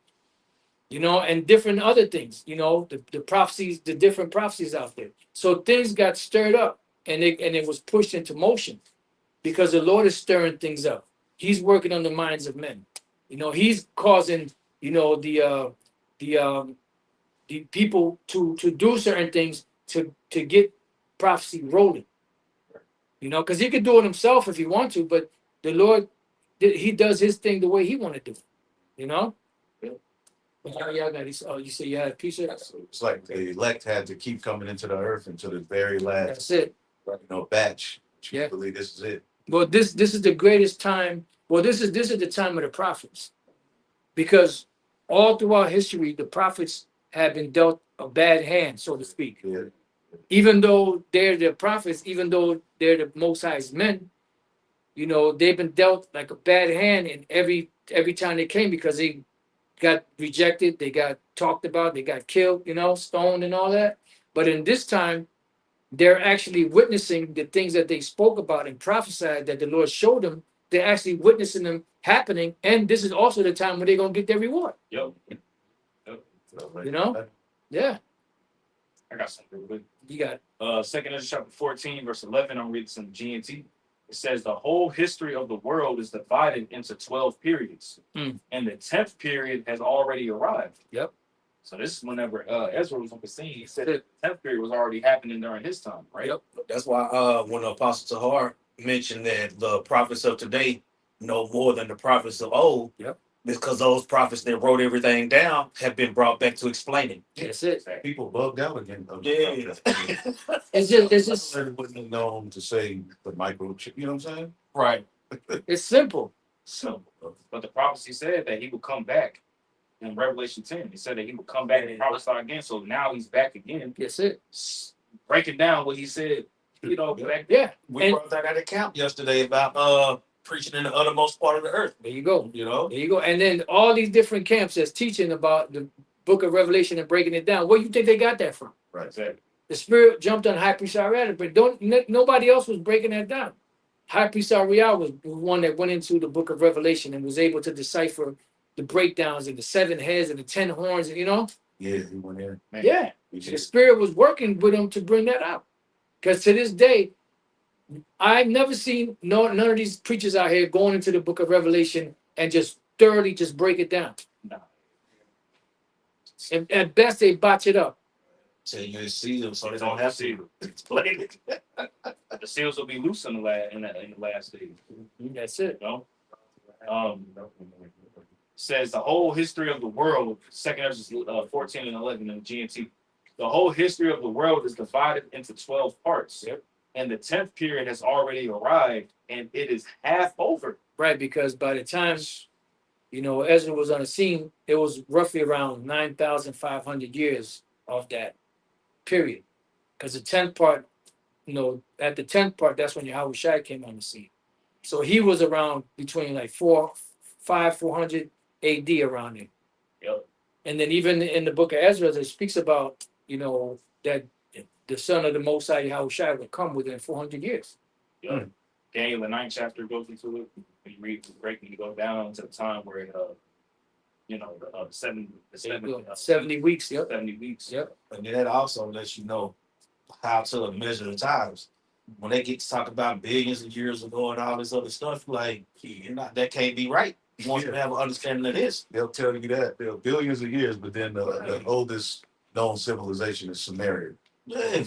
and different other things, the prophecies, the different prophecies out there. So things got stirred up and it was pushed into motion because the Lord is stirring things up. He's working on the minds of men. He's causing, the people to do certain things to get prophecy rolling. Because he could do it himself if he wants to, but the Lord, he does his thing the way he want to do it. Y'all got this. Oh, you say you had a piece of that? It's like the elect had to keep coming into the earth until the very last, That's it. batch. Yeah. I believe this is it. Well, this is the greatest time. Well, this is the time of the prophets, because all throughout history, the prophets have been dealt a bad hand, so to speak. Yeah. Even though they're the prophets, even though they're the Most High's men, they've been dealt like a bad hand in every time they came because they got rejected, they got talked about, they got killed, stoned and all that. But in this time, they're actually witnessing the things that they spoke about and prophesied that the Lord showed them. They're actually witnessing them happening. And this is also the time when they're going to get their reward. Yep. Yeah, I got something real quick. you got it. Second Ezra chapter 14, verse 11. I'm reading some GNT. It says the whole history of the world is divided into 12 periods, Mm. and the 10th period has already arrived. Yep. So this is whenever Ezra was on the scene. He said the 10th period was already happening during his time, right? Yep. That's why when Apostle Tahar mentioned that the prophets of today know more than the prophets of old. Yep. Because those prophets that wrote everything down have been brought back to explain it. That's it. People bugged out again. Yeah. It's just Everybody wouldn't have known to say the microchip. You know what I'm saying? Right. it's simple. So, but the prophecy said that he would come back in Revelation 10. He said that he would come back and prophesy again. So now he's back again, That's it. breaking down what he said, back. Yeah. We And- brought that at a camp yesterday about preaching in the uttermost part of the earth. There you go. You know? There you go. And then all these different camps that's teaching about the book of Revelation and breaking it down. Where do you think they got that from? Right. Exactly. The spirit jumped on High Priest Ariel, but nobody else was breaking that down. High Priest Ariel was the one that went into the book of Revelation and was able to decipher the breakdowns and the 7 heads and the 10 horns, Yeah, he went in. Yeah. He The did. spirit was working with him to bring that out. Because to this day, I've never seen none of these preachers out here going into the book of Revelation and just thoroughly break it down. No. And at best, they botch it up. Tell you it's sealed, so they don't have to explain it. The seals will be loose in the last days. That's it. You know, says the whole history of the world. Second Ezra 14 and 11 in the GNT. The whole history of the world is divided into 12 parts. Yep. And the 10th period has already arrived, and it is half over. Right, because by the time, you know, Ezra was on the scene, it was roughly around 9,500 years of that period. Because the 10th part, you know, at the 10th part, that's when Yahweh Shai came on the scene. So he was around between like 400 AD around there. Yep. And then even in the book of Ezra, it speaks about, you know, that the son of the Most High Yahweh Shai would come within 400 years. Yep. Daniel, the 9th chapter goes into it. When you read the break, you go down to the time where you know, the 70 weeks, yep. 70 weeks. Yep. And then that also lets you know how to measure the times. When they get to talk about billions of years ago and all this other stuff, like that can't be right. You want to have an understanding of this. They'll tell you that they're billions of years, but then the oldest known civilization is Samaria. Yeah.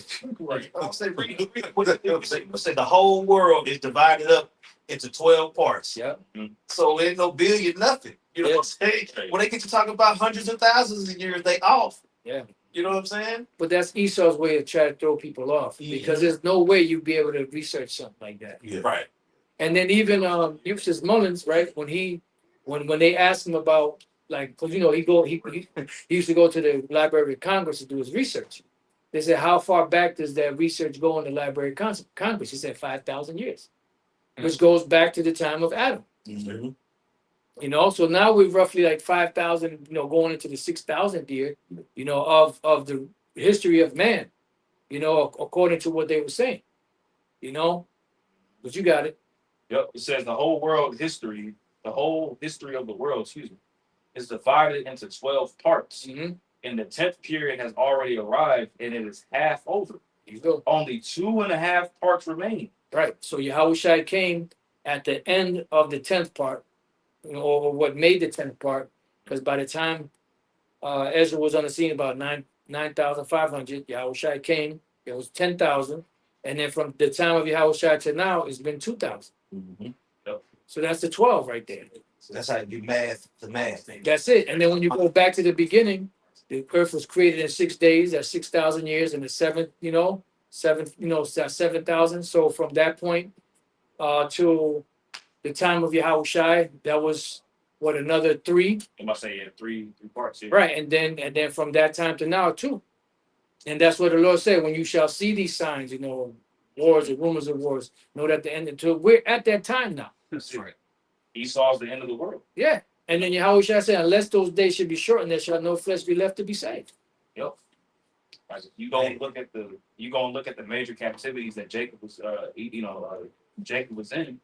I'll say the whole world is divided up into 12 parts. Yep. So ain't no billion nothing. You know what I'm saying? When they get to talk about hundreds of thousands of years, they off. Yeah. You know what I'm saying? But that's Esau's way of trying to throw people off because there's no way you'd be able to research something like that. Yeah. Right. And then even Eustace Mullins, right, when they asked him about, like, because you know he used to go to the Library of Congress to do his research. They said, how far back does that research go in the Library of Congress? He said 5,000 years, which goes back to the time of Adam. Mm-hmm. You know, so now we're roughly like 5,000, you know, going into the 6,000th year, you know, of the history of man, you know, according to what they were saying, you know, but you got it. Yep. It says the whole history of the world, is divided into 12 parts. Mm-hmm. And the 10th period has already arrived, and it is half over. You go. Only 2.5 parts remain. Right. So Yahweh Shai came at the end of the 10th part, you know, or what made the 10th part, because by the time Ezra was on the scene about 9,500, Yahweh Shai came, it was 10,000. And then from the time of Yahweh Shai to now, it's been 2,000. Mm-hmm. Yep. So that's the 12 right there. So that's how you do the math thing. That's it. And then when you go back to the beginning, the earth was created in 6 days, that's 6,000 years, and the seventh, 7,000. So from that point to the time of Yahweh Shai, that was what, another 3? I must say, three parts here. Right. And then from that time to now, 2. And that's what the Lord said, when you shall see these signs, you know, wars and rumors of wars, know that the end until we're at that time now. That's right. Esau's the end of the world. Yeah. And then Yahweh Shai said, unless those days should be shortened, there shall no flesh be left to be saved. Yep. Right. You gonna look at the major captivities that Jacob was Jacob was in,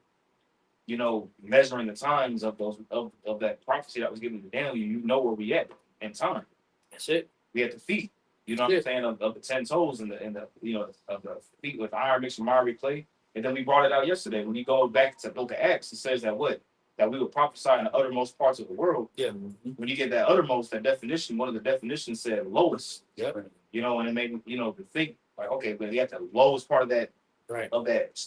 you know, measuring the times of those of that prophecy that was given to Daniel, you know where we at in time. That's it. We at the feet. You know what I'm saying, of the 10 toes and the you know, of the feet with iron mixed with miry clay. And then we brought it out yesterday. When you go back to the book of Acts, it says that we would prophesy in the uttermost parts of the world. Yeah. When you get that uttermost, that definition, one of the definitions said lowest. Yep. You know, and it made me, you know, to think like, okay, but you have the lowest part of that, Right. of that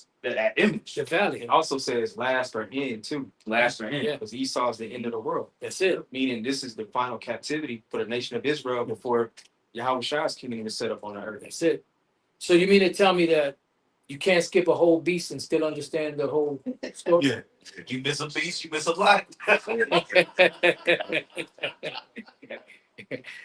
image. The valley. Oh, It also says last or end too. Last or end. Yeah. Because Esau is the end of the world. That's it. Meaning this is the final captivity for the nation of Israel before Yahweh Shai's kingdom is set up on the earth. That's it. So you mean to tell me that you can't skip a whole beast and still understand the whole story? Yeah. You miss a piece, you miss a lot.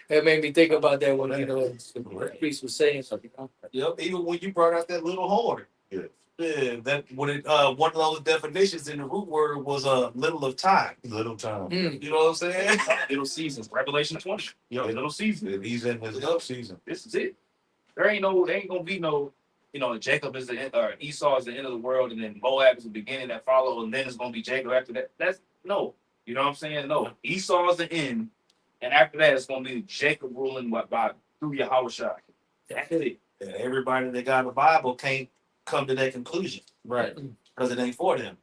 That made me think about that when, you know, the priest was saying something. Yep, even when you brought out that little horn. Yeah. Yeah, that when it one of those definitions in the root word was a little of time. Little time. Mm. You know what I'm saying? Little seasons. Revelation 20. Yeah. Little season. And he's in his up season. This is it. There ain't gonna be no, you know, Jacob is the end, or Esau is the end of the world, and then Moab is the beginning that follow, and then it's gonna be Jacob after that. That's no. You know what I'm saying? No. Esau is the end, and after that it's gonna be Jacob ruling through Yahweh Shai. That's it. And everybody that got the Bible can't come to that conclusion Right. because it ain't for them.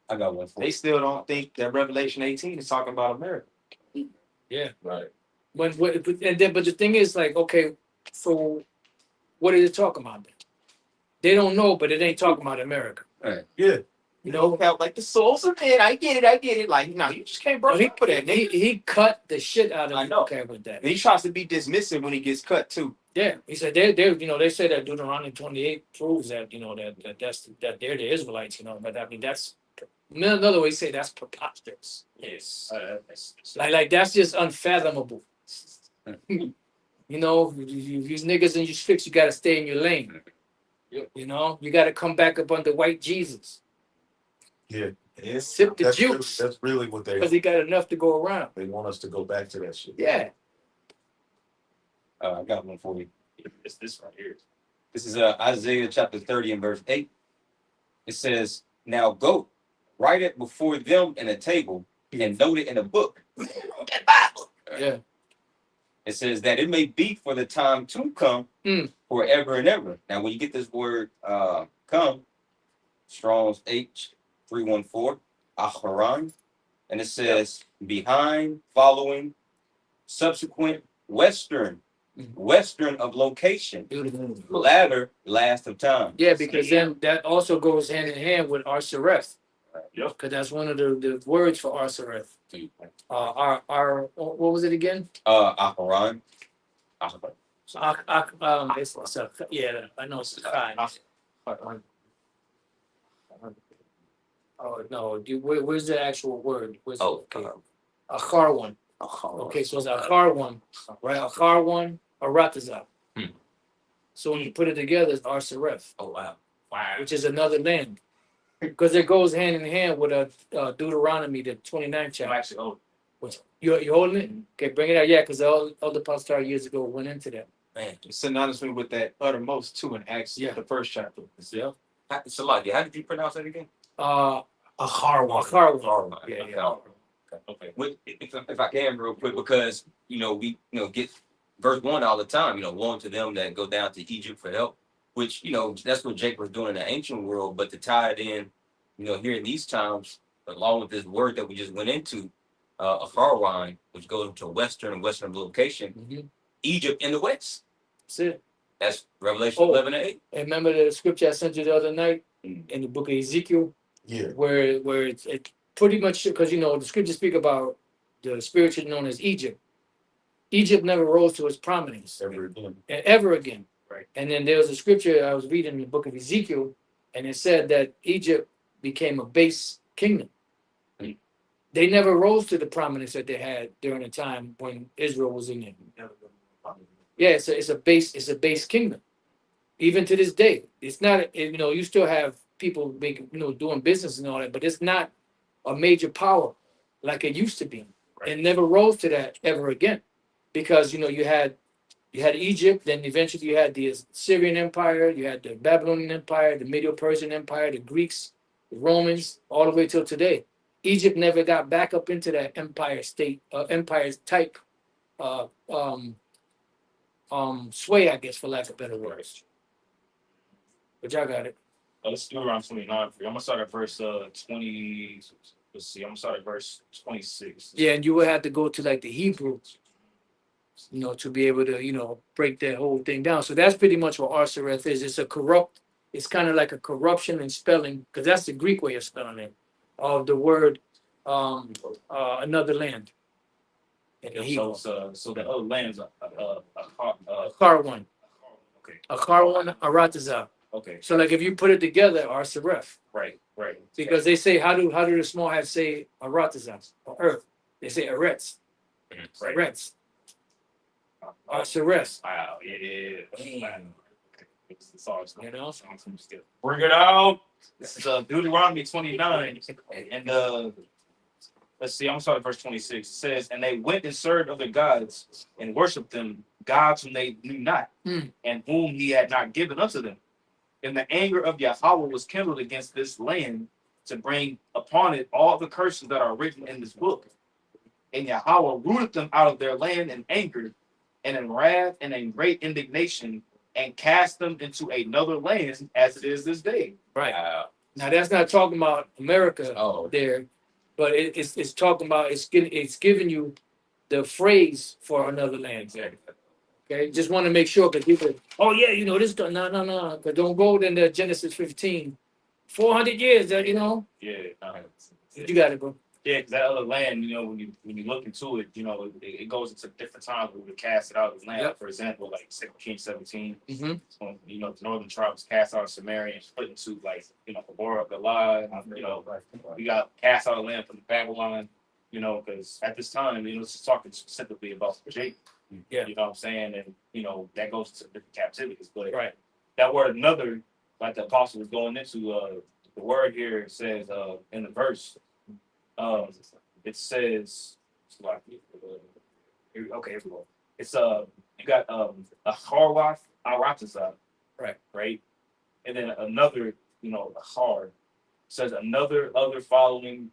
I got one for They you. still don't think that Revelation 18 is talking about America. Yeah. Right. But the thing is, like, okay, So what is it talking about then? They don't know, but it ain't talking about America. Yeah. You know, know, felt like the souls of men. I get it. Like, no, you just can't brush he, up for that, nigga. he cut the shit out of I know. okay with that. And he tries to be dismissive when he gets cut too. Yeah, he said they you know they say that Deuteronomy 28 proves that you know that they're the Israelites, you know, but I mean that's another way to say that's preposterous. Yes. Like that's just unfathomable. You know, these niggas in your streets, you gotta stay in your lane. You know, you gotta come back up under white Jesus. Yeah. Sip the That's juice Really, that's really what because he got enough to go around. they want us to go back to that shit. Yeah. I got one for you. It's this right here. This is Isaiah chapter 30 and verse 8. It says, now go, write it before them in a table and note it in a book. Yeah. It says that it may be for the time to come forever and ever. Now, when you get this word come, Strong's H314, Aharon, and it says behind, following, subsequent, western of location, latter, last of time. Yeah, because then that also goes hand in hand with Arsareth. Yep. Because that's one of the words for Arsareth. Our what was it again? Aharon. Yeah, I know it's fine. Oh no, where's the actual word? Where's okay. Achar one. Okay, so it's Achar one, right? Achar one, Aratazah. So when you put it together, it's Arsareth. Oh wow. Which is another land. Because it goes hand in hand with Deuteronomy, the 29th chapter. Actually, oh, Which you holding it? Okay, bring it out. Yeah, because all the apostles years ago went into that. Man, It's synonymous with that uttermost too in Acts, Yeah. the first chapter. Yeah. Salakia, how did you pronounce that again? Achar one. Yeah. Okay. If I can real quick, because we get verse 1 all the time, woe to them that go down to Egypt for help, which that's what Jake was doing in the ancient world, but to tie it in, here in these times, along with this word that we just went into, a Harwan, which goes to western location, Egypt in the west. That's it. That's Revelation 11 and 8. And remember the scripture I sent you the other night in the book of Ezekiel? Yeah. Where it pretty much, because the scriptures speak about the spiritual known as Egypt. Egypt never rose to its prominence ever again. Right. And then there was a scripture I was reading in the book of Ezekiel, and it said that Egypt became a base kingdom. They never rose to the prominence that they had during the time when Israel was in it. Yeah, it's a base kingdom. Even to this day, it's not. You still have people making, doing business and all that, but it's not a major power like it used to be. Right. It never rose to that ever again, because you had Egypt, then eventually you had the Syrian Empire, you had the Babylonian Empire, the Medo-Persian Empire, the Greeks, the Romans, all the way till today. Egypt never got back up into that empire state, empire type sway, I guess, for lack of better words. But y'all got it. let's do around 29 for you. I'm gonna start at verse 20. Let's see. I'm gonna start at verse 26. Yeah, and you would have to go to like the Hebrew, to be able to, break that whole thing down. So that's pretty much what Arsareth is. It's kind of like a corruption in spelling, because that's the Greek way of spelling it, of the word another land. In the Hebrew. So the other lands are Achar one. okay. Achar one, Aratazah. Okay. So like if you put it together, Arsareth. Right. Because they say, how do the small hats say Aratazah or earth? They say Eretz. Right. Eretz. Arsareth. Wow. Yeah. You know? Bring it out. This is Deuteronomy 29. And let's see, I'm gonna start at verse 26. It says, and they went and served other gods and worshiped them, gods whom they knew not, and whom he had not given unto them. And the anger of Yahweh was kindled against this land to bring upon it all the curses that are written in this book. And Yahweh rooted them out of their land in anger and in wrath and in great indignation, and cast them into another land as it is this day. Right. Now that's not talking about America there, but it's talking about it's giving you the phrase for another land. Okay, just want to make sure because people, oh yeah, you know this. No. But don't go into Genesis 15. 400 years, that you know. Yeah. You got it, bro. Yeah, 'cause that other land, you know, when you look into it, you know, it goes into different times where we cast it out of the land. Yep. For example, like 2 Kings 17, Mm-hmm. you know, the northern tribes cast out of Samaria and split into like, you know, Gomorrah, Goliath, you know, we got cast out of land from Babylon, you know, because at this time, you know, it's talking specifically about Jacob. Yeah. You know what I'm saying? And, you know, that goes to different captivities. But Right. that word another, like the apostle was going into, the word here says in the verse, it says, okay, here we go. It's you got a harwath aratazah, right, and then another, you know, a hard says another, other, following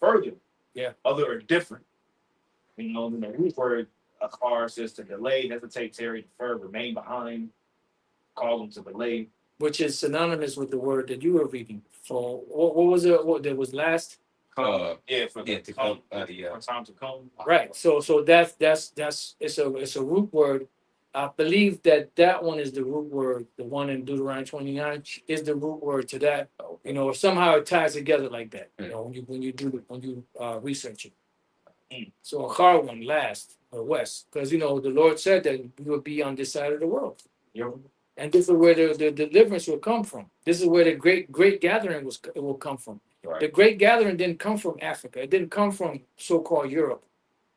further, other or different. You know, in the root word, a car says to delay, hesitate, tarry, defer, remain behind, call them to delay. Which is synonymous with the word that you were reading. For what was it? What that was last? Yeah, for to come, for time to come. Right. So that's it's a root word. I believe that one is the root word. The one in Deuteronomy 29 is the root word to that. You know, somehow it ties together like that. You know, when you research it. So a hard one last or west, because you know the Lord said that we would be on this side of the world. And this is where the deliverance will come from. This is where the great gathering will come from. Right. The great gathering didn't come from Africa. It didn't come from so-called Europe.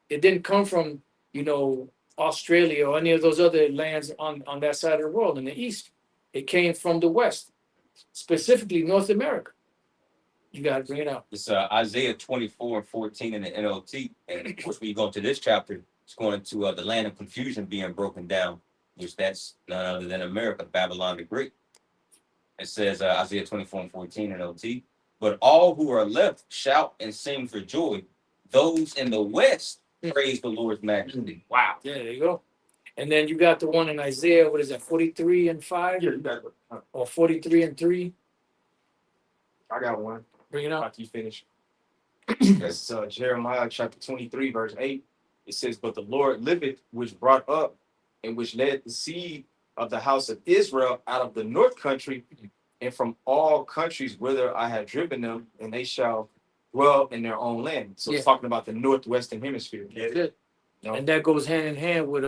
It didn't come from, you know, Australia or any of those other lands on that side of the world in the east. It came from the west, specifically North America. You got to bring it out. It's Isaiah 24:14 in the NLT. And of course, when you go to this chapter, it's going to the land of confusion being broken down, which that's none other than America, Babylon the Great. It says Isaiah 24:14 NLT. But all who are left shout and sing for joy. Those in the west praise the Lord's majesty. Wow. Yeah, there you go. And then you got the one in Isaiah, what is that, 43:5? Yeah, you got it. Or 43:3? I got one. Bring it out. After you finish. That's Jeremiah chapter 23, verse 8. It says, but the Lord liveth, which brought up and which led the seed of the house of Israel out of the north country and from all countries whither I have driven them, and they shall dwell in their own land. So it's talking about the northwestern hemisphere. That's it. No. And that goes hand in hand with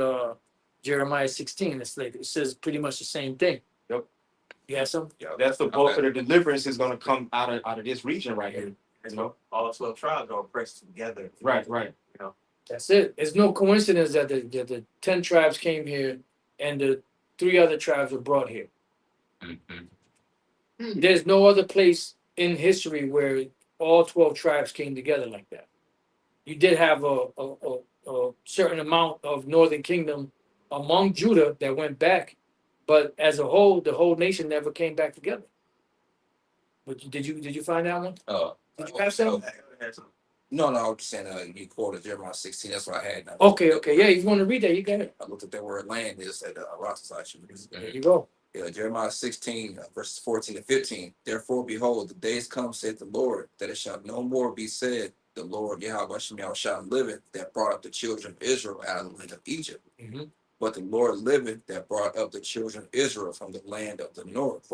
Jeremiah 16. It's like it says pretty much the same thing. Yep. You got some? Yeah, that's the bulk of the deliverance is going to come out of this region right here. You know, all 12 tribes are pressed together. Right. You know, That's it. It's no coincidence that the 10 tribes came here and the 3 other tribes were brought here. Mm-hmm. There's no other place in history where all 12 tribes came together like that. You did have a certain amount of northern kingdom among Judah that went back, but as a whole, the whole nation never came back together. But did you find that one? Did you have some? No, I was just saying, you quoted Jeremiah 16, that's what I had. Okay. Yeah, you want to read that? You got it. I looked at that word land, it said, There you go. Jeremiah 16, verses 14 to 15. Therefore, behold, the days come, saith the Lord, that it shall no more be said, the Lord Yahweh Shem shall liveth, that brought up the children of Israel out of the land of Egypt. Mm-hmm. But the Lord liveth, that brought up the children of Israel from the land of the north,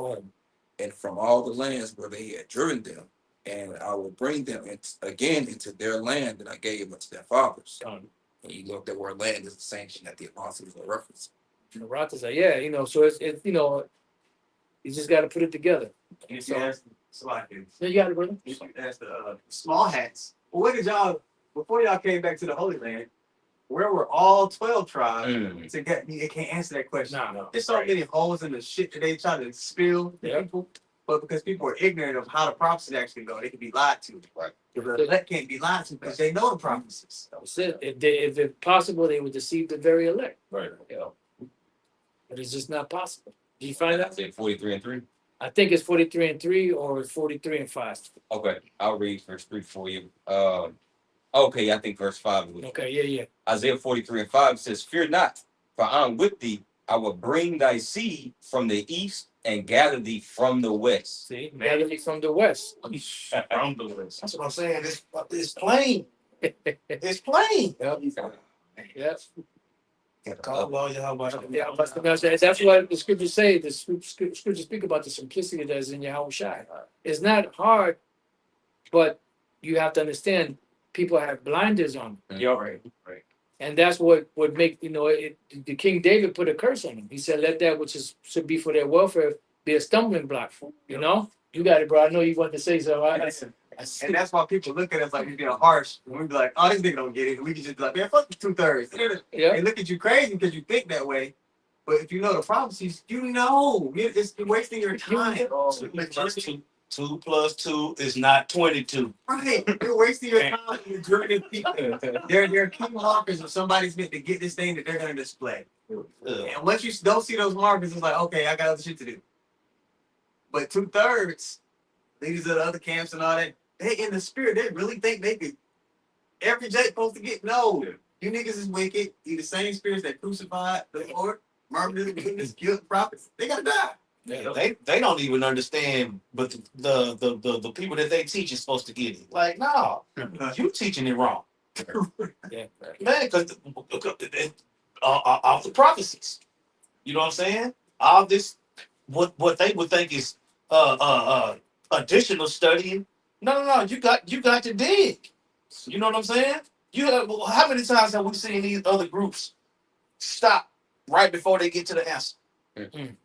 and from all the lands where they had driven them. And I will bring them again into their land that I gave unto their fathers. And you look at where land is the same thing that the apostles are referencing. Yeah, you know, so it's you know, you just got to put it together. and if you ask Slackers, You got it, brother. if you ask the small hats, well, where did y'all, before y'all came back to the Holy Land, where were all 12 tribes to get me? They can't answer that question. No. There's so many holes in the shit that they try to spill to people, but because people are ignorant of how the prophecies actually go, they can be lied to. Right. The elect can't be lied to because they know the prophecies. That's it. If it's possible, they would deceive the very elect. Right. But it's just not possible. Did you find out? 43:3. I think it's 43:3 or 43:5. Okay, I'll read verse 3 for you. Okay, I think verse 5. Okay, yeah. Isaiah 43:5 says, fear not, for I am with thee. I will bring thy seed from the east and gather thee from the west. See, gather me from the west. From the west. That's what I'm saying. It's plain. It's plain. Yep. Yeah, that's what the scriptures say. The scriptures speak about the simplicity that is in Yahweh Shai. It's not hard, but you have to understand people have blinders on, Yeah, right. and that's what would make the King David put a curse on him. He said, "Let that which is should be for their welfare be a stumbling block." You know, you got it, bro. I know you want to say so. And that's why people look at us like we're being harsh. And we be like, oh, this nigga don't get it. We can just be like, man, fuck the 2/3. Yeah. They look at you crazy because you think that way. But if you know the prophecies, you know it's wasting your time. 2 plus 2 is not 22. Right. You're wasting your time. You're journeying people. There are key markers if somebody's meant to get this thing that they're going to display. And once you don't see those markers, it's like, okay, I got other shit to do. But 2/3, leaders of the other camps and all that, they in the spirit, they really think they could. Every Jake supposed to get no. You niggas is wicked. You the same spirits that crucified the Lord, murdered, witness, killed the prophets. They gotta die. They don't even understand, but the people that they teach is supposed to get it. Like, no, you teaching it wrong. Yeah. Man, because of the prophecies. You know what I'm saying? All this, what they would think is additional studying. No. You got to dig. You know what I'm saying? How many times have we seen these other groups stop right before they get to the answer?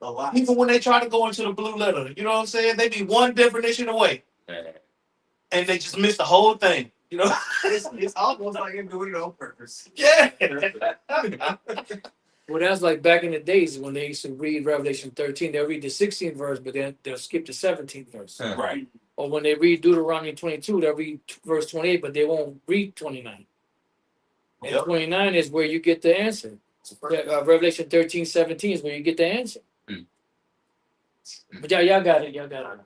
A lot. Even when they try to go into the blue letter, you know what I'm saying? They be one definition away, and they just miss the whole thing. You know? It's almost like they're doing it on purpose. Yeah. Well, that's like back in the days when they used to read Revelation 13, they'll read the 16th verse, but then they'll skip the 17th verse. Right. Or when they read Deuteronomy 22, they'll read verse 28, but they won't read 29. And Yep. 29 is where you get the answer. Revelation 13:17 is where you get the answer. But y'all got it. Y'all got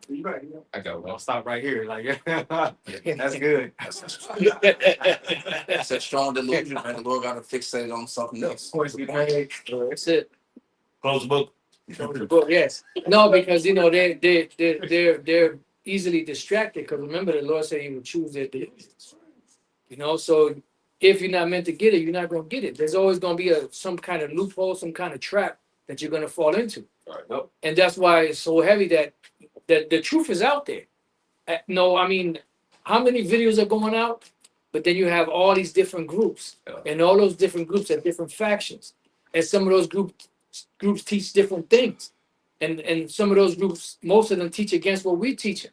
I got one. I'll stop right here. Like, that's good. It's a strong delusion, man. The Lord got to fixate on something else. That's it. Close the book. But yes, no, because they're easily distracted. Because remember, the Lord said He would choose their delusions. So if you're not meant to get it, you're not going to get it. There's always going to be some kind of loophole, some kind of trap that you're going to fall into. Right. And that's why it's so heavy that the truth is out there. No, I mean, how many videos are going out? But then you have all these different groups, and all those different groups have different factions, and some of those groups teach different things, and some of those groups, most of them teach against what we're teaching.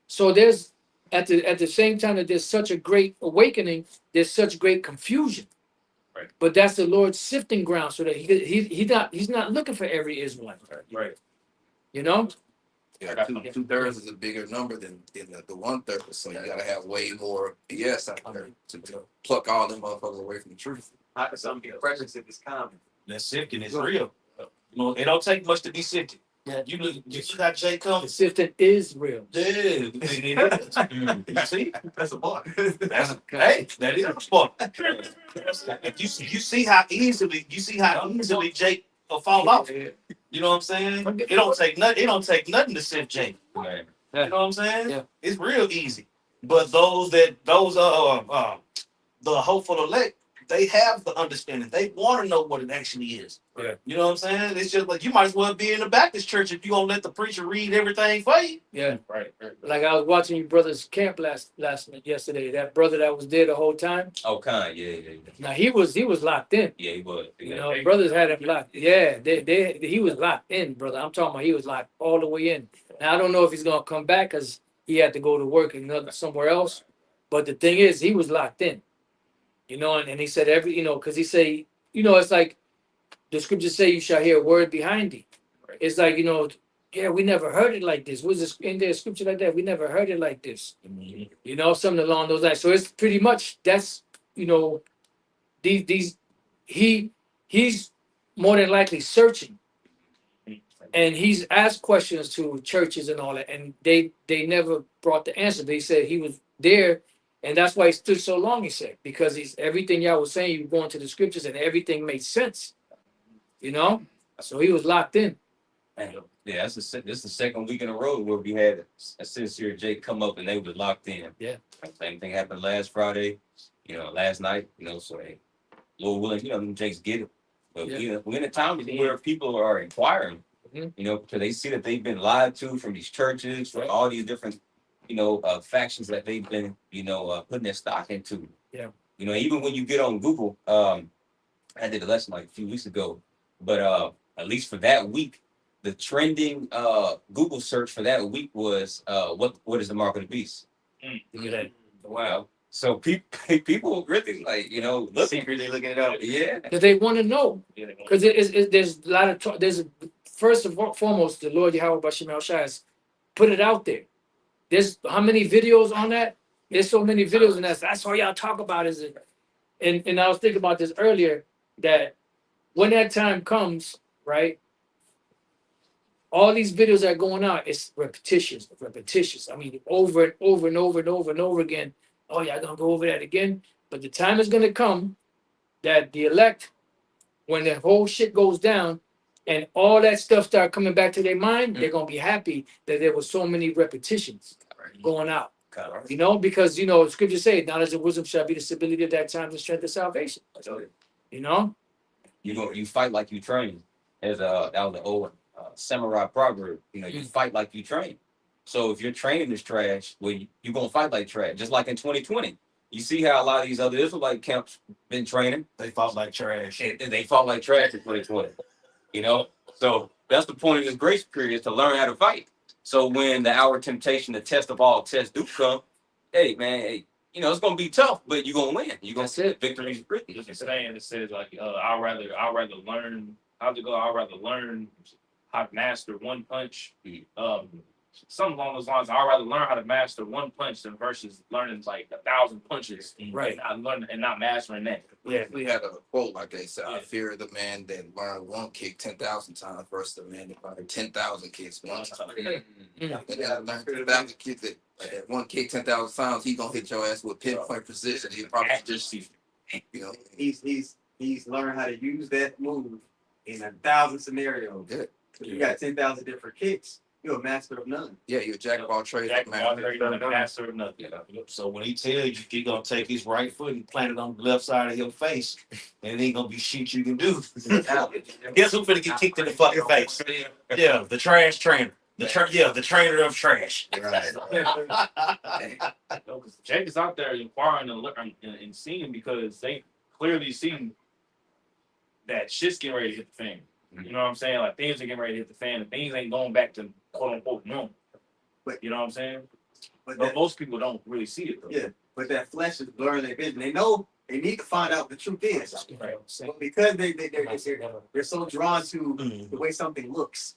So there's at the same time that there's such a great awakening, there's such great confusion. Right. But that's the Lord's sifting ground, so that he's not looking for every Israelite. Right. Yeah, Yeah, 2/3 is a bigger number than the 1/3. So you got to have way more yes out there to pluck all them motherfuckers away from the truth. Some presence is common. That sifting is real. It don't take much to be sifted. Yeah. You see how Jay the comes? sifting is real. Yeah, it is. You see? That's a bar. Hey, that is a sport. You see how easily Jake will fall off. You know what I'm saying? It don't take nothing to sift Jake. Right. You know what I'm saying? Yeah. It's real easy. But those the hopeful elect, they have the understanding. They want to know what it actually is. Yeah. You know what I'm saying? It's just like you might as well be in the Baptist church if you don't let the preacher read everything for you. Yeah. Right. Like I was watching your brother's camp yesterday. That brother that was there the whole time. Oh, kind. Yeah. Now he was locked in. Yeah, he was. Brothers had him locked. Yeah, he was locked in, brother. I'm talking about he was locked all the way in. Now I don't know if he's gonna come back because he had to go to work somewhere else. But the thing is, he was locked in. And he said because he say, it's like the scriptures say, you shall hear a word behind thee. Right. It's like, we never heard it like this. Was this in there a scripture like that? We never heard it like this. Mm-hmm. Something along those lines. So it's pretty much he's more than likely searching. And he's asked questions to churches and all that, and they never brought the answer. They said he was there, and that's why he stood so long, he said, because everything y'all was saying, you were going to the scriptures, and everything made sense. So he was locked in. Yeah, this is the second week in a row where we had a sincere Jake come up and they were locked in. Yeah. Same thing happened last Friday, last night, so hey, Lord willing, them Jakes get it. But Yeah. we're in a time where people are inquiring, Mhm. because they see that they've been lied to from these churches, from all these different, factions that they've been, putting their stock into. Yeah. Even when you get on Google, I did a lesson like a few weeks ago, but at least for that week, the trending Google search for that week was what is the mark of the beast? Look at that. Wow. So people really look. Secretly looking it up. Yeah. Because they want to know. Because there's a lot of talk. First and foremost, the Lord Yahweh Bashim El Shai has put it out there. There's how many videos on that? There's so many videos, and that's all y'all talk about is it. And I was thinking about this earlier, that when that time comes, right? All these videos that are going out, it's repetitious. I mean, over and over and over and over and over again. Oh, y'all gonna go over that again? But the time is gonna come that the elect, when the whole shit goes down and all that stuff start coming back to their mind, they're gonna be happy that there was so many repetitions going out. Because scripture say, knowledge and wisdom shall be the stability of that time, the strength of salvation. You fight like you train. As that was the old samurai proverb. You fight like you train. So if your training is trash, well, you're gonna fight like trash. Just like in 2020, you see how a lot of these other Israelite camps been training. They fought like trash. And they fought like trash in 2020. So that's the point of this grace period, is to learn how to fight. So when the hour of temptation, the test of all tests do come, hey man, it's gonna be tough, but you're gonna win. You're gonna see victory's written. There's a saying that says like, I'd rather learn how to go. I'd rather learn how to master one punch. Something along those lines. I'd rather learn how to master one punch than versus learning like 1,000 punches. Right. And not mastering that. Yeah, we had a quote like they said, I fear the man that learned one kick 10,000 times versus the man that learned 10,000 kicks one time. And that learned 10,000 kicks that one kick 10,000 times, he's gonna hit your ass with pinpoint precision. He probably just He's learned how to use that move in 1,000 scenarios. Yeah. You got 10,000 different kicks. You're a master of none. Yeah, you're a jack of all trades, Master of nothing. So when he tells you he's gonna take his right foot and plant it on the left side of your face, and it ain't gonna be shit you can do. Guess who finna get kicked in the fucking face? Yeah, the trash trainer. The trainer of trash. Jake is out there inquiring and seeing, because they clearly see that shit's getting ready to hit the fan. You know what I'm saying? Like, things are getting ready to hit the fan, and things ain't going back to quote unquote normal. But you know what I'm saying? But most people don't really see it though. Yeah, but that flesh is blurring their vision. They know they need to find out what the truth is. Right. But because they're so drawn to the way something looks,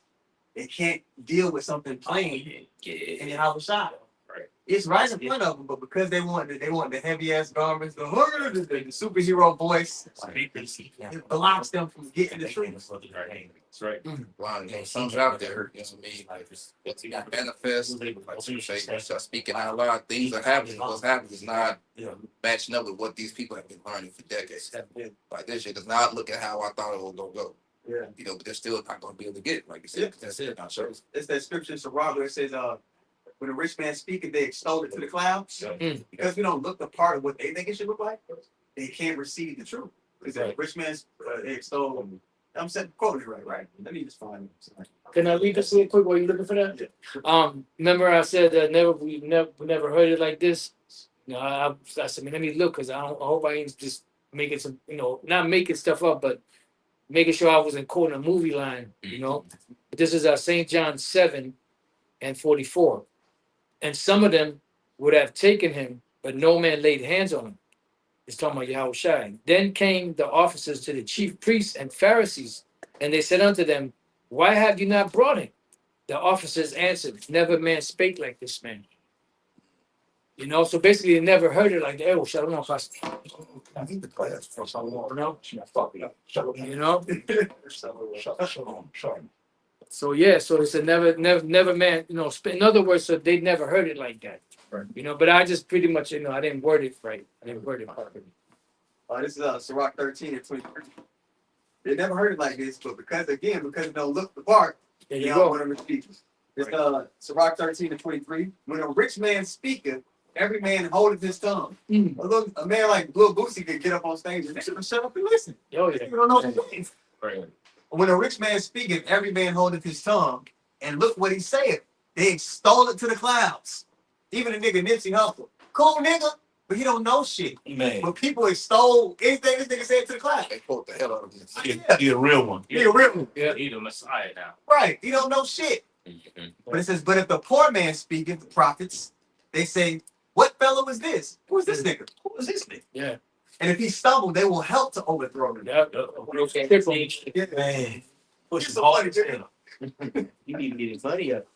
they can't deal with something plain in the house shot. Right. It's right in front of them, but because they want the heavy ass garments, the superhero voice, it blocks them from getting the truth. That's right. wow, something out there, like manifest, like you say, start speaking out loud, things are happening. What's happening is not matching up with what these people have been learning for decades. Like, this shit does not look at how I thought it was gonna go. Yeah. But they're still not gonna be able to get it, like you said. That's it. Not sure. It's that scripture in Sirach where it says, when a rich man speaketh, they extol it to the clouds. Because we don't look the part of what they think it should look like, they can't receive the truth. Because the rich man's they extol. I'm saying quoting it right. Let me just find it. Can I read this real quick while you're looking for that? Remember I said that we never heard it like this. I said, let me look, because I hope I ain't just making some, not making stuff up, but making sure I wasn't quoting a movie line, But this is St. John 7:44. And some of them would have taken him, but no man laid hands on him. It's talking about Yahweh Shai. Then came the officers to the chief priests and Pharisees, and they said unto them, why have you not brought him? The officers answered, never man spake like this man. So basically they never heard it like that. Oh, shalom, pastor. I need the class for so long. So so it's a never man, in other words, so they never heard it like that. Right. But I just pretty much, I didn't word it right. I didn't word it properly. This is Sirach 13:23. They never heard it like this, but because it don't look the part, There they you don't go. want to repeat it. It's Sirach 13:23. When a rich man speaketh, every man holdeth his tongue. A man like Lil Boosie could get up on stage and shut up and listen. Oh, yeah. You don't know what it means. When a rich man speaketh, every man holdeth his tongue, and look what he saith. They extol it to the clouds. Even a nigga Nipsey Hussle, cool nigga, but he don't know shit. Man, But people extol anything this nigga said to the clouds. They quote the hell out of this. he a real one. He a real one. Yeah, he the Messiah now. Right. He don't know shit. But it says, but if the poor man speaketh, the prophets, they say, what fellow is this? Who is this nigga? Who is this nigga? Yeah. And if he stumble, they will help to overthrow him. Yeah. Man, push He's the a ball. funny nigga. You need to get his money up.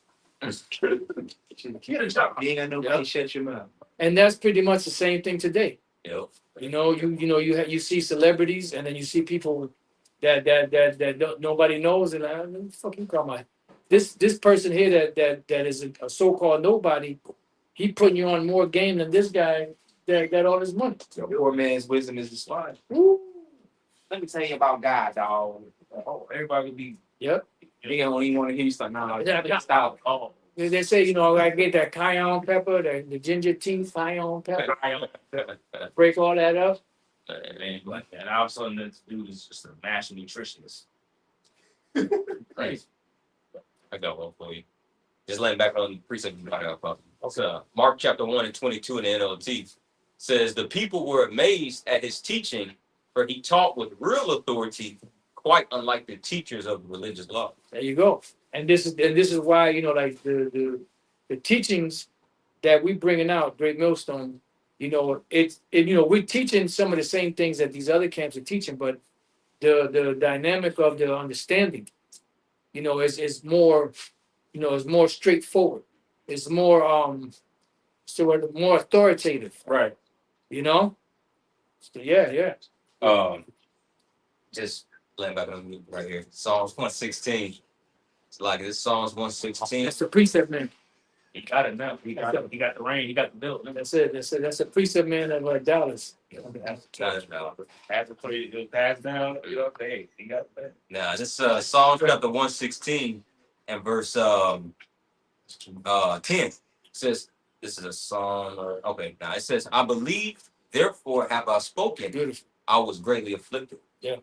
Get a job. You ain't got no Yeah. money, shut your mouth. And that's pretty much the same thing today. Yep. You see celebrities, and then you see people that nobody knows, and fucking come on. This person here that is a so-called nobody, he putting you on more game than this guy that got all his money. The poor man's wisdom is despised. Woo. Let me tell you about God, dog. Oh, everybody would be. Yep. They don't even want to hear you start. Nah, Yeah. stop. Oh, They say, I get that cayenne pepper, the ginger tea, cayenne pepper, break all that up. And all of a sudden, this dude is just a master nutritionist. Crazy. I got one for you. Just laying back on the precept you brought up. So, Mark chapter 1 and 22 in the NLT says, the people were amazed at his teaching, for he taught with real authority, quite unlike the teachers of religious law. There you go. And this is why, like the teachings that we bringing out, Great Millstone, we're teaching some of the same things that these other camps are teaching, but the dynamic of the understanding, is more, is more straightforward. It's more more authoritative. Right. So yeah. Just laying back on me right here. Psalms 116. It's like this Psalms 116. That's the precept man. He got it now. He got the rain. He got the bill. That's it. That's a precept man of Dallas. Pass the play, pass down. Hey, he got that. Now, this Psalms chapter 116 and verse 10 says, this is a song, now it says, I believe, therefore have I spoken. Beautiful. I was greatly afflicted. Yeah.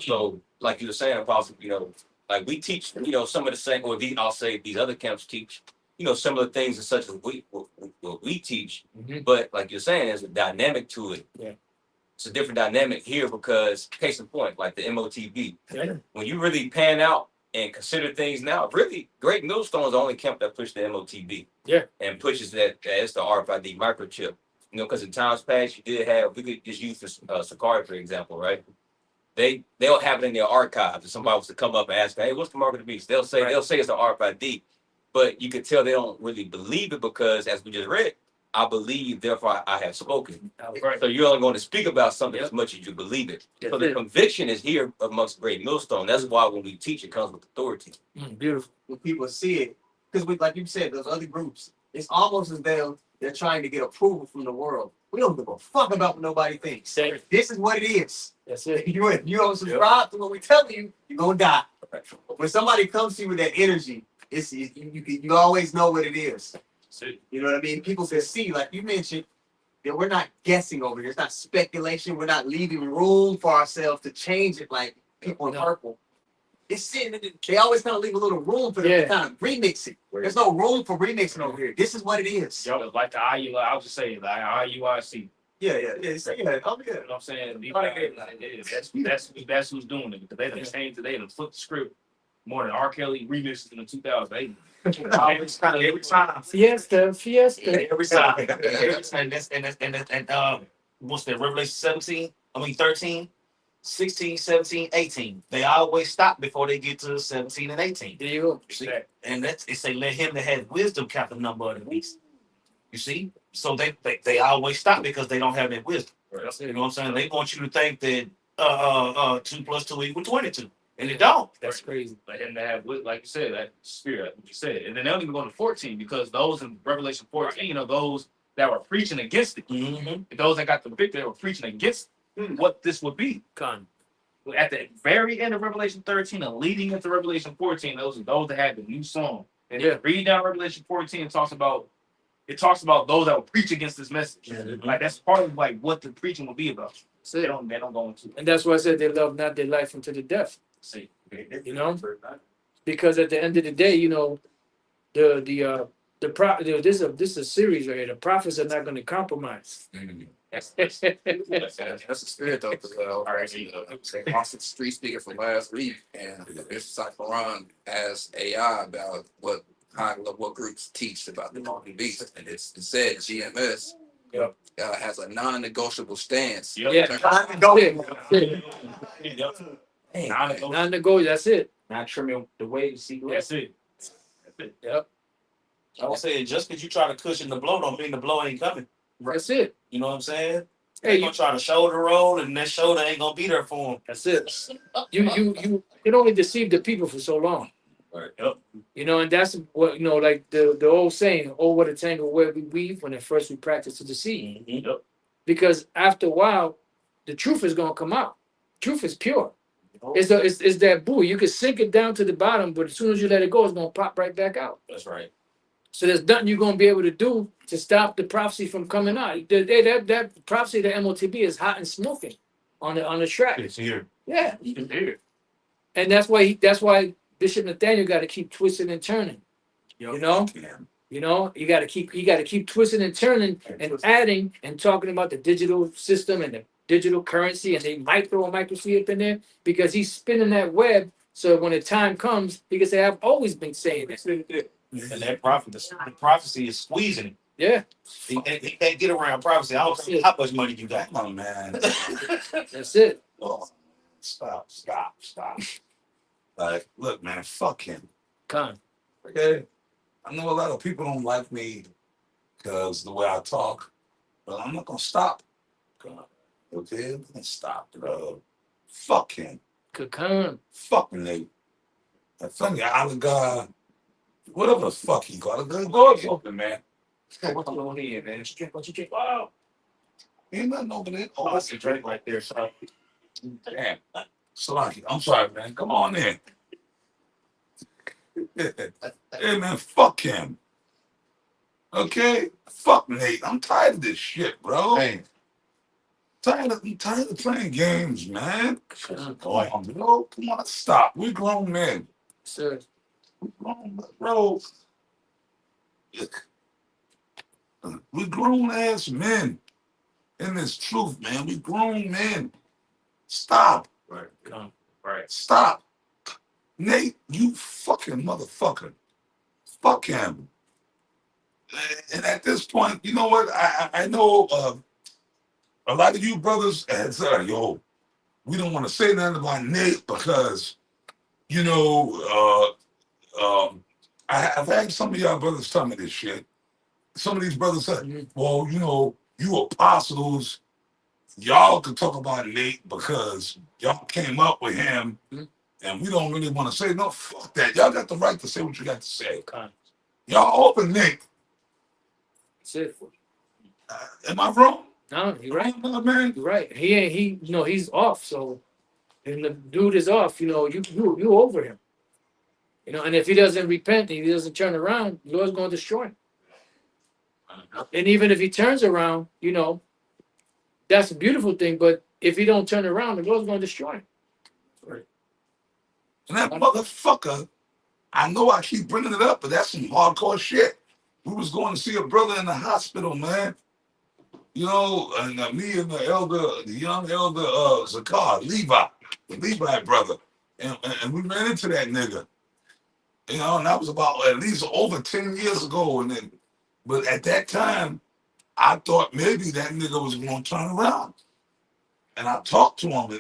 So like you were saying, Apostle, like we teach, some of the same, or I'll say these other camps teach, similar things and such as what we teach. Mhm. But like you're saying, there's a dynamic to it. Yeah. It's a different dynamic here because, case in point, like the MOTB, Yeah. when you really pan out and consider things now, really, Great Millstone is the only camp that pushed the MOTB. Yeah. And pushes that it's the RFID microchip. Because in times past, we could just use Sakari, for example, right? They'll have it in their archives. If somebody was to come up and ask, hey, what's the mark of the beast? They'll say it's the RFID. But you could tell they don't really believe it because, as we just read, I believe, therefore I have spoken. Right. So you're only going to speak about something as much as you believe it. So the conviction is here amongst Great Millstone. That's why when we teach, it comes with authority. Beautiful. When people see it, because like you said, those other groups, it's almost as though they're trying to get approval from the world. We don't give a fuck about what nobody thinks. This is what it is. That's it. You don't subscribe to what we tell you, you're gonna die. When somebody comes to you with that energy, you always know what it is. You know what I mean? People can see, like you mentioned, that we're not guessing over here. It's not speculation. We're not leaving room for ourselves to change it like people in purple. It's sitting. They always kind of leave a little room for them to kind of remix it. There's no room for remixing over here. This is what it is. Yo, like the IU, I was just saying, like IUIC. Yeah. Oh, yeah. You know what I'm saying? That's who's doing it. Because they done changed it. They done flipped the script more than R. Kelly remixes in the 2008. Every time. Fiesta. Every time. And what's that? Revelation 13, 16, 17, 18. They always stop before they get to 17 and 18. There you go. You see? And it say, let him that has wisdom count the number of the beast. You see? So they always stop because they don't have that wisdom. Right. You know what I'm saying? They want you to think that 2 + 2 = 22. And it don't. That's crazy. Let him to have, like you said, that spirit, what you said. And then they don't even go to 14 because those in Revelation 14 are those that were preaching against it. Mm-hmm. Those that got the victory were preaching against what this would be. At the very end of Revelation 13 and leading into Revelation 14, those are those that had the new song. And read down Revelation 14, it talks about those that will preach against this message. Mm-hmm. Like that's part of like what the preaching will be about. That's it. They don't go into And that's why I said they love not their life unto the death. see. You know? Because at the end of the day, you know, this is a series right here. The prophets are not going to compromise. That's the spirit though. Because off the street speaking from last week, and Bishop Safaran asked AI about what groups teach about the mark of the beast, and it said GMS has a non-negotiable stance. Yeah. Non-negotiable. That's it. Not trimming the way to see That's it. Yep. I was saying, just because you try to cushion the blow, don't mean the blow ain't coming. That's it. You know what I'm saying? Hey, They you, gonna try to shoulder roll, and that shoulder ain't gonna be there for him. that's it. You can only deceive the people for so long. Right. Yep. You know, and that's what, you know, like the old saying, oh, what a tangle where we weave when at first we practice to deceive. Yep. Because after a while, the truth is gonna come out. Truth is pure. It's that buoy. You can sink it down to the bottom, but as soon as you let it go, it's gonna pop right back out. That's right. So there's nothing you're gonna be able to do to stop the prophecy from coming out. That prophecy, the MOTB, is hot and smoking on the track. It's here. Yeah, It's here. and that's why Bishop Nathaniel got to keep twisting and turning. You know, you got to keep twisting and turning and adding and talking about the digital system and the digital currency, and they might throw a microchip in there because he's spinning that web. So when the time comes, he can say, "I've always been saying this." And that prophecy is squeezing him. Yeah, He can't get around prophecy. I don't care how much money you got. Come on, man. that's it. Oh, stop. Like, look, man, fuck him. Con. Okay? I know a lot of people don't like me because the way I talk, but I'm not gonna stop. Okay? I'm not gonna stop. Fuck him. Con. Fuck Nate. I think Oligar, whatever the fuck he got, the door's open, man. what's going on here, man? What you drink? Wow. Ain't nothing over there. Oh, Oh, that's a drink right there, son. damn. Salaki, I'm sorry, man. Come on in. Hey, man, fuck him. Okay? Fuck Nate. I'm tired of this shit, bro. Hey, I'm tired of playing games, man. Con. Come on, bro. Come on, stop. We're grown men. Sir. We're grown, bro. Look. We're grown ass men in this truth, man. We grown men. Stop. Right. Con. Right. Stop. Nate, you fucking motherfucker. Fuck him. And at this point, you know what? I know a lot of you brothers had said, yo, we don't want to say nothing about Nate because, you know, I've had some of y'all brothers tell me this shit. Some of these brothers said, well, you know, you apostles, y'all could talk about Nate because y'all came up with him and we don't really want to say, no, fuck that. Y'all got the right to say what you got to say. Con. Y'all open Nate. That's it. Am I wrong? No, you're right. Man. You're right. He's off. So, and the dude is off. You know, you over him. You know, and if he doesn't repent, if he doesn't turn around, the Lord's going to destroy him. And even if he turns around, you know, that's a beautiful thing. But if he don't turn around, the Lord's going to destroy him. And that motherfucker, I know I keep bringing it up, but that's some hardcore shit. We was going to see a brother in the hospital, man. You know, and me and the young elder Zakar, Levi, the Levi brother. And we ran into that nigga. You know, and that was about at least over 10 years ago. And then, but at that time, I thought maybe that nigga was going to turn around. And I talked to him,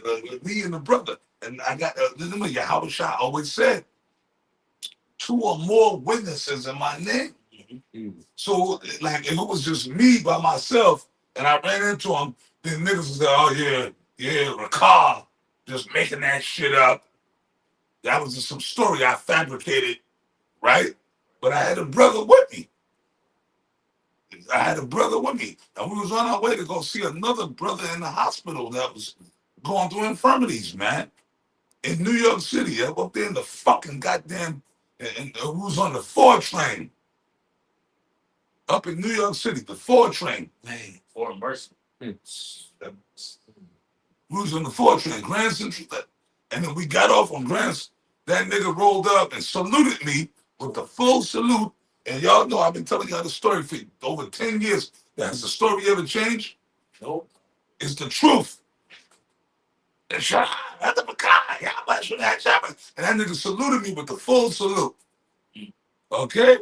me and the brother. And I got, remember, Yahweh Shah always said, 2 or more witnesses in my name. So, like, if it was just me by myself and I ran into him, then niggas would say, oh, yeah, Ricard just making that shit up. That was just some story I fabricated, right? But I had a brother with me. And we was on our way to go see another brother in the hospital that was going through infirmities, man. In New York City, up there in the fucking goddamn, and we was on the 4 train. Up in New York City, the 4 train. Man, for mercy. We was on the 4 train, Grand Central. And then we got off on Grand. That nigga rolled up and saluted me with the full salute. And y'all know I've been telling y'all the story for over 10 years. Has the story ever changed? Nope. It's the truth. And that nigga saluted me with the full salute. Okay?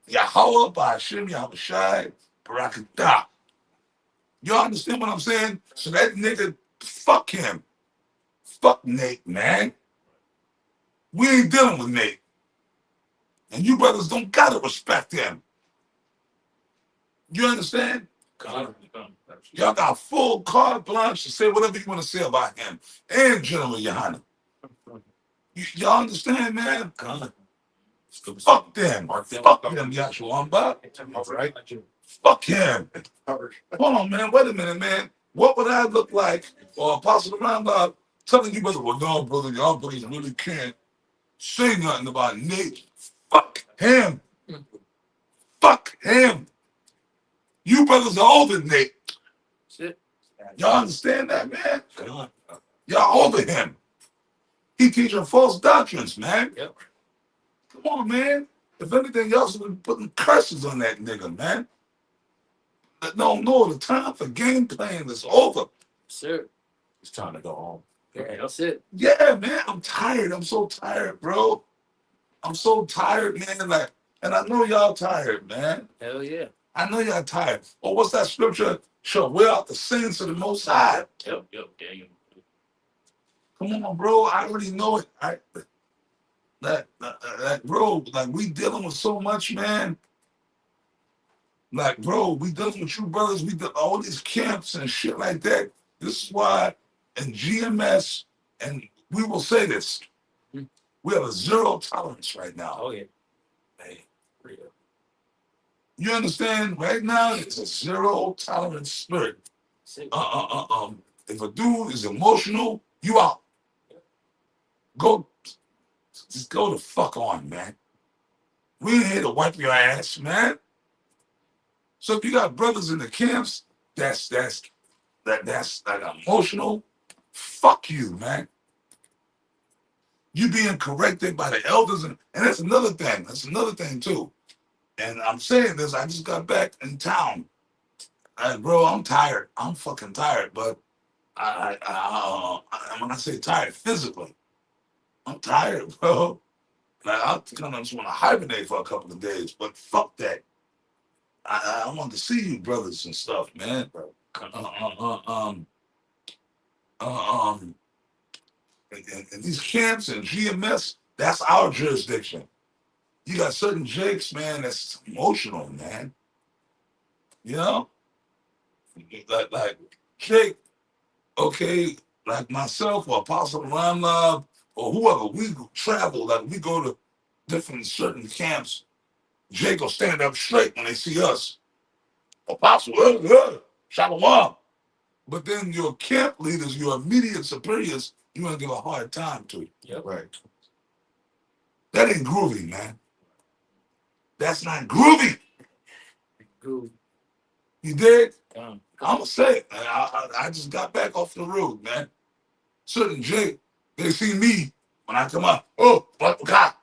Yahweh, Ba'ashim, Yahushai, Barakatah. You understand what I'm saying? So that nigga, fuck him. Fuck Nate, man. We ain't dealing with Nate. And you brothers don't gotta respect him. You understand? Y'all got full carte blanche to say whatever you want to say about him and General Yohanan. Y'all understand, man? Fuck them. Fuck them, Yahshua. All right. Fuck him. Hold on, man. Wait a minute, man. What would I look like, or Apostle Rambam telling you, brother, well, no, brother, y'all brothers really can't say nothing about Nate. Fuck him. Fuck him. You brothers are over Nate. Y'all understand that, man? Y'all over him. He teaching false doctrines, man. Yep. Come on, man. If anything else, we're putting curses on that nigga, man. No, the time for game playing is over. Sir. It's time to go home. Yeah, that's it. Yeah, man, I'm tired. I'm so tired, bro. I'm so tired, man. Like, and I know y'all tired, man. Hell yeah. I know y'all tired. Oh, what's that scripture? Shall wear out the sins of the Most High. Yep, Daniel. Come on, bro. I already know it. That bro, like we dealing with so much, man. Like, bro, we dealing with you brothers. We did all these camps and shit like that. This is why in GMS, and we will say this, we have a zero tolerance right now. Oh yeah. Hey, you understand? Right now, it's a zero tolerance spirit. If a dude is emotional, you out. Just go the fuck on, man. We ain't here to wipe your ass, man. So if you got brothers in the camps, that's like emotional. Fuck you, man. You being corrected by the elders, and that's another thing. That's another thing too. And I'm saying this. I just got back in town. Bro, I'm tired. I'm fucking tired. But when I say tired physically, I'm tired, bro. Like I kind of just want to hibernate for a couple of days. But fuck that. I want to see you, brothers and stuff, man. In these camps and GMS, that's our jurisdiction. You got certain jakes, man, that's emotional, man. You know? Like Jake, okay, like myself or Apostle Ramlab or whoever, we travel, like we go to different certain camps. Jake will stand up straight when they see us. Apostle, shalom. But then your camp leaders, your immediate superiors, you want to give a hard time to. Yep. Right. That ain't groovy, man. That's not groovy. Groovy. You dig? Come. I'm gonna say it. I just got back off the road, man. Certain Jake, they see me when I come up. Oh, what God?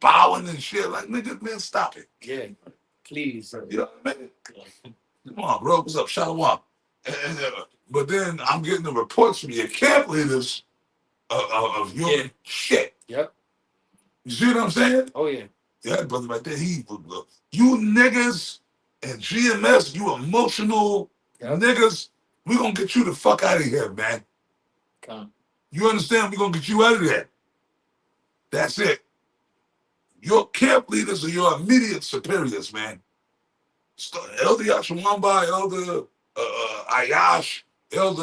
Bowing and shit. Like, nigga, man, stop it. Yeah. Please. You know what I mean? Come on, bro. What's up? Shalom. But then I'm getting the reports from your camp leaders of your shit. Yep. You see what I'm saying? Oh yeah. Yeah, brother, right there. You niggas and GMS, you emotional niggas, we gonna get you the fuck out of here, man. Come. You understand? We gonna get you out of there. That's it. Your camp leaders are your immediate superiors, man. Elder Yashimamba, Elder Ayash, Elder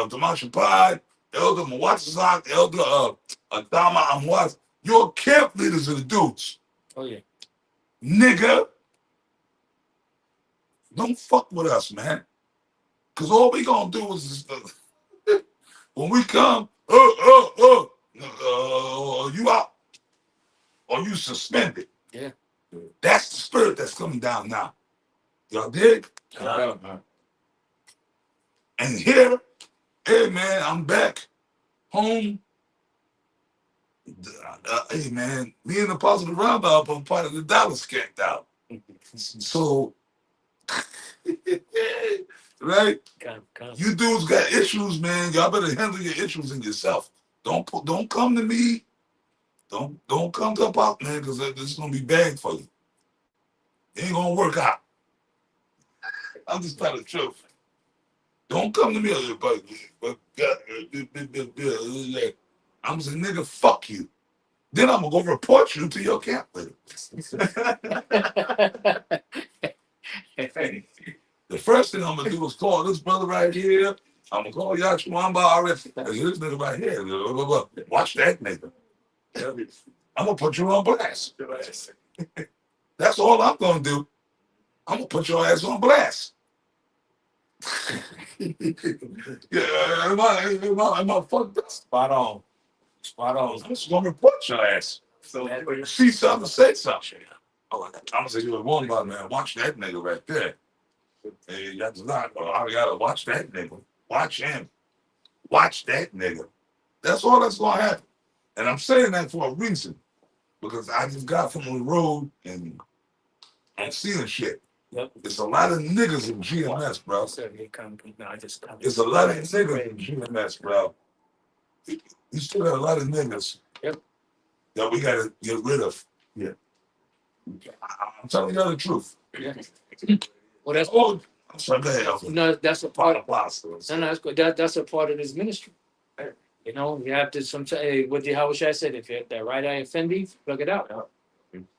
Damashapad, Elder Mwatazak, Elder Adama Amwaz. Your camp leaders are the dudes. Oh yeah. Nigga, don't fuck with us, man. Because all we gonna do is when we come, you out or you suspended. Yeah. That's the spirit that's coming down now. Y'all dig? Yeah. And here, hey man, I'm back home. Hey man, me and the Apostle Roundup are part of the Dallas Camped Out. So, right? You dudes got issues, man. Y'all better handle your issues in yourself. Don't come to me. Don't come to Apostle, man, because this is gonna be bad for you. It ain't gonna work out. I'm just telling the truth. Don't come to me, but I'm just a nigga, fuck you. Then I'm gonna go report you to your camp leader. The first thing I'm gonna do is call this brother right here. I'm gonna call Yachimamba already. This nigga right here. Watch that nigga. I'm gonna put you on blast. That's all I'm gonna do. I'm gonna put your ass on blast. Yeah, am I fucked up? Spot on. I'm just gonna report your ass. So See something, say something. I'm gonna say you a one about man. Watch that nigga right there. Hey, that's not. I gotta watch that nigga. Watch him. Watch that nigga. That's all that's gonna happen. And I'm saying that for a reason, because I just got from the road and I'm seeing shit. Yep. It's a lot of niggas in GMS, bro. It's a lot of niggas in GMS, bro. You still got a lot of niggas. Yep. That we gotta get rid of. Yeah. I'm telling you the truth. Yeah. Well, that's Oh, I'm sorry, go ahead. no, that's a part of. Apostle. No, that's good. That's a part of this ministry. You know, you have to sometimes. Hey, what the how I said? If that right eye offend thee, plug it out.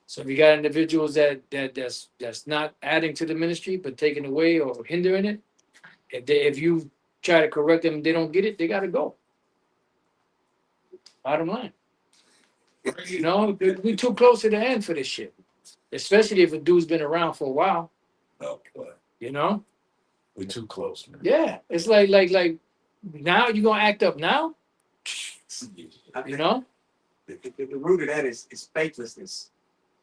So if you got individuals that's not adding to the ministry but taking away or hindering it, if you try to correct them, they don't get it, they gotta go. Bottom line. You know, we too close to the end for this shit. Especially if a dude's been around for a while. No, boy. You know? We too close, man. Yeah. It's like now you gonna act up now? You know? The root of that is faithlessness.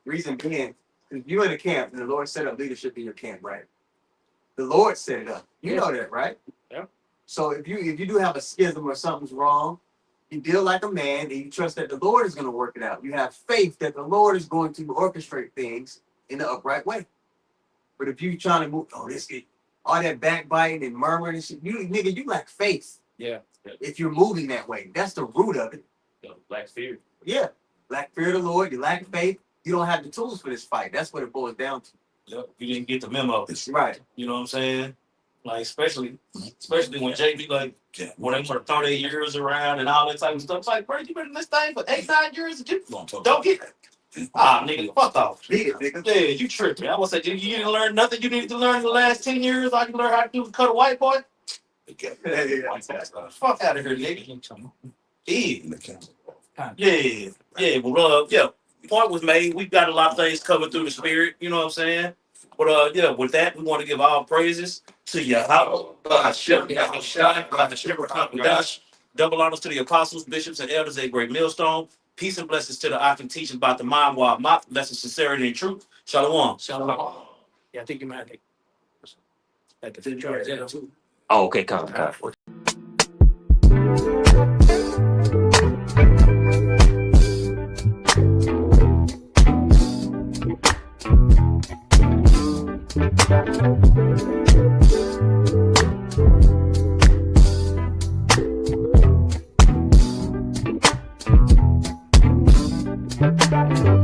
Reason being, if you're in a camp and the Lord set up leadership in your camp, right? The Lord set it up. You know that, right? Yeah. So if you do have a schism or something's wrong, you deal like a man and you trust that the Lord is going to work it out. You have faith that the Lord is going to orchestrate things in the upright way. But if you trying to move, all that backbiting and murmuring and shit, you lack faith. Yeah. If you're moving that way, that's the root of it. Black fear. Yeah. Lack fear of the Lord, you lack faith. You don't have the tools for this fight. That's what it boils down to. Yep. You didn't get the memo. Right. You know what I'm saying? Like especially when JB like when they want to throw their years around and all that type of stuff. It's like, bro, you been in this thing for 8-9 years and you don't get it. Nigga, fuck off. Beat it, nigga. Yeah, you tripping. I was say you didn't learn nothing you needed to learn in the last 10 years. All you learn how to do is cut a white boy. Fuck out of here, nigga. Yeah, well, point was made. We've got a lot of things covered through the spirit, you know what I'm saying? But with that, we want to give all praises to Yahweh, double honors to the apostles, bishops, and elders at Great Millstone. Peace and blessings to the Akim teaching about the mind while mouth, blessings, sincerity, and truth. Shalom. Shalom. Yeah, I think you might have to charge that too. Oh, okay, come. Thank you.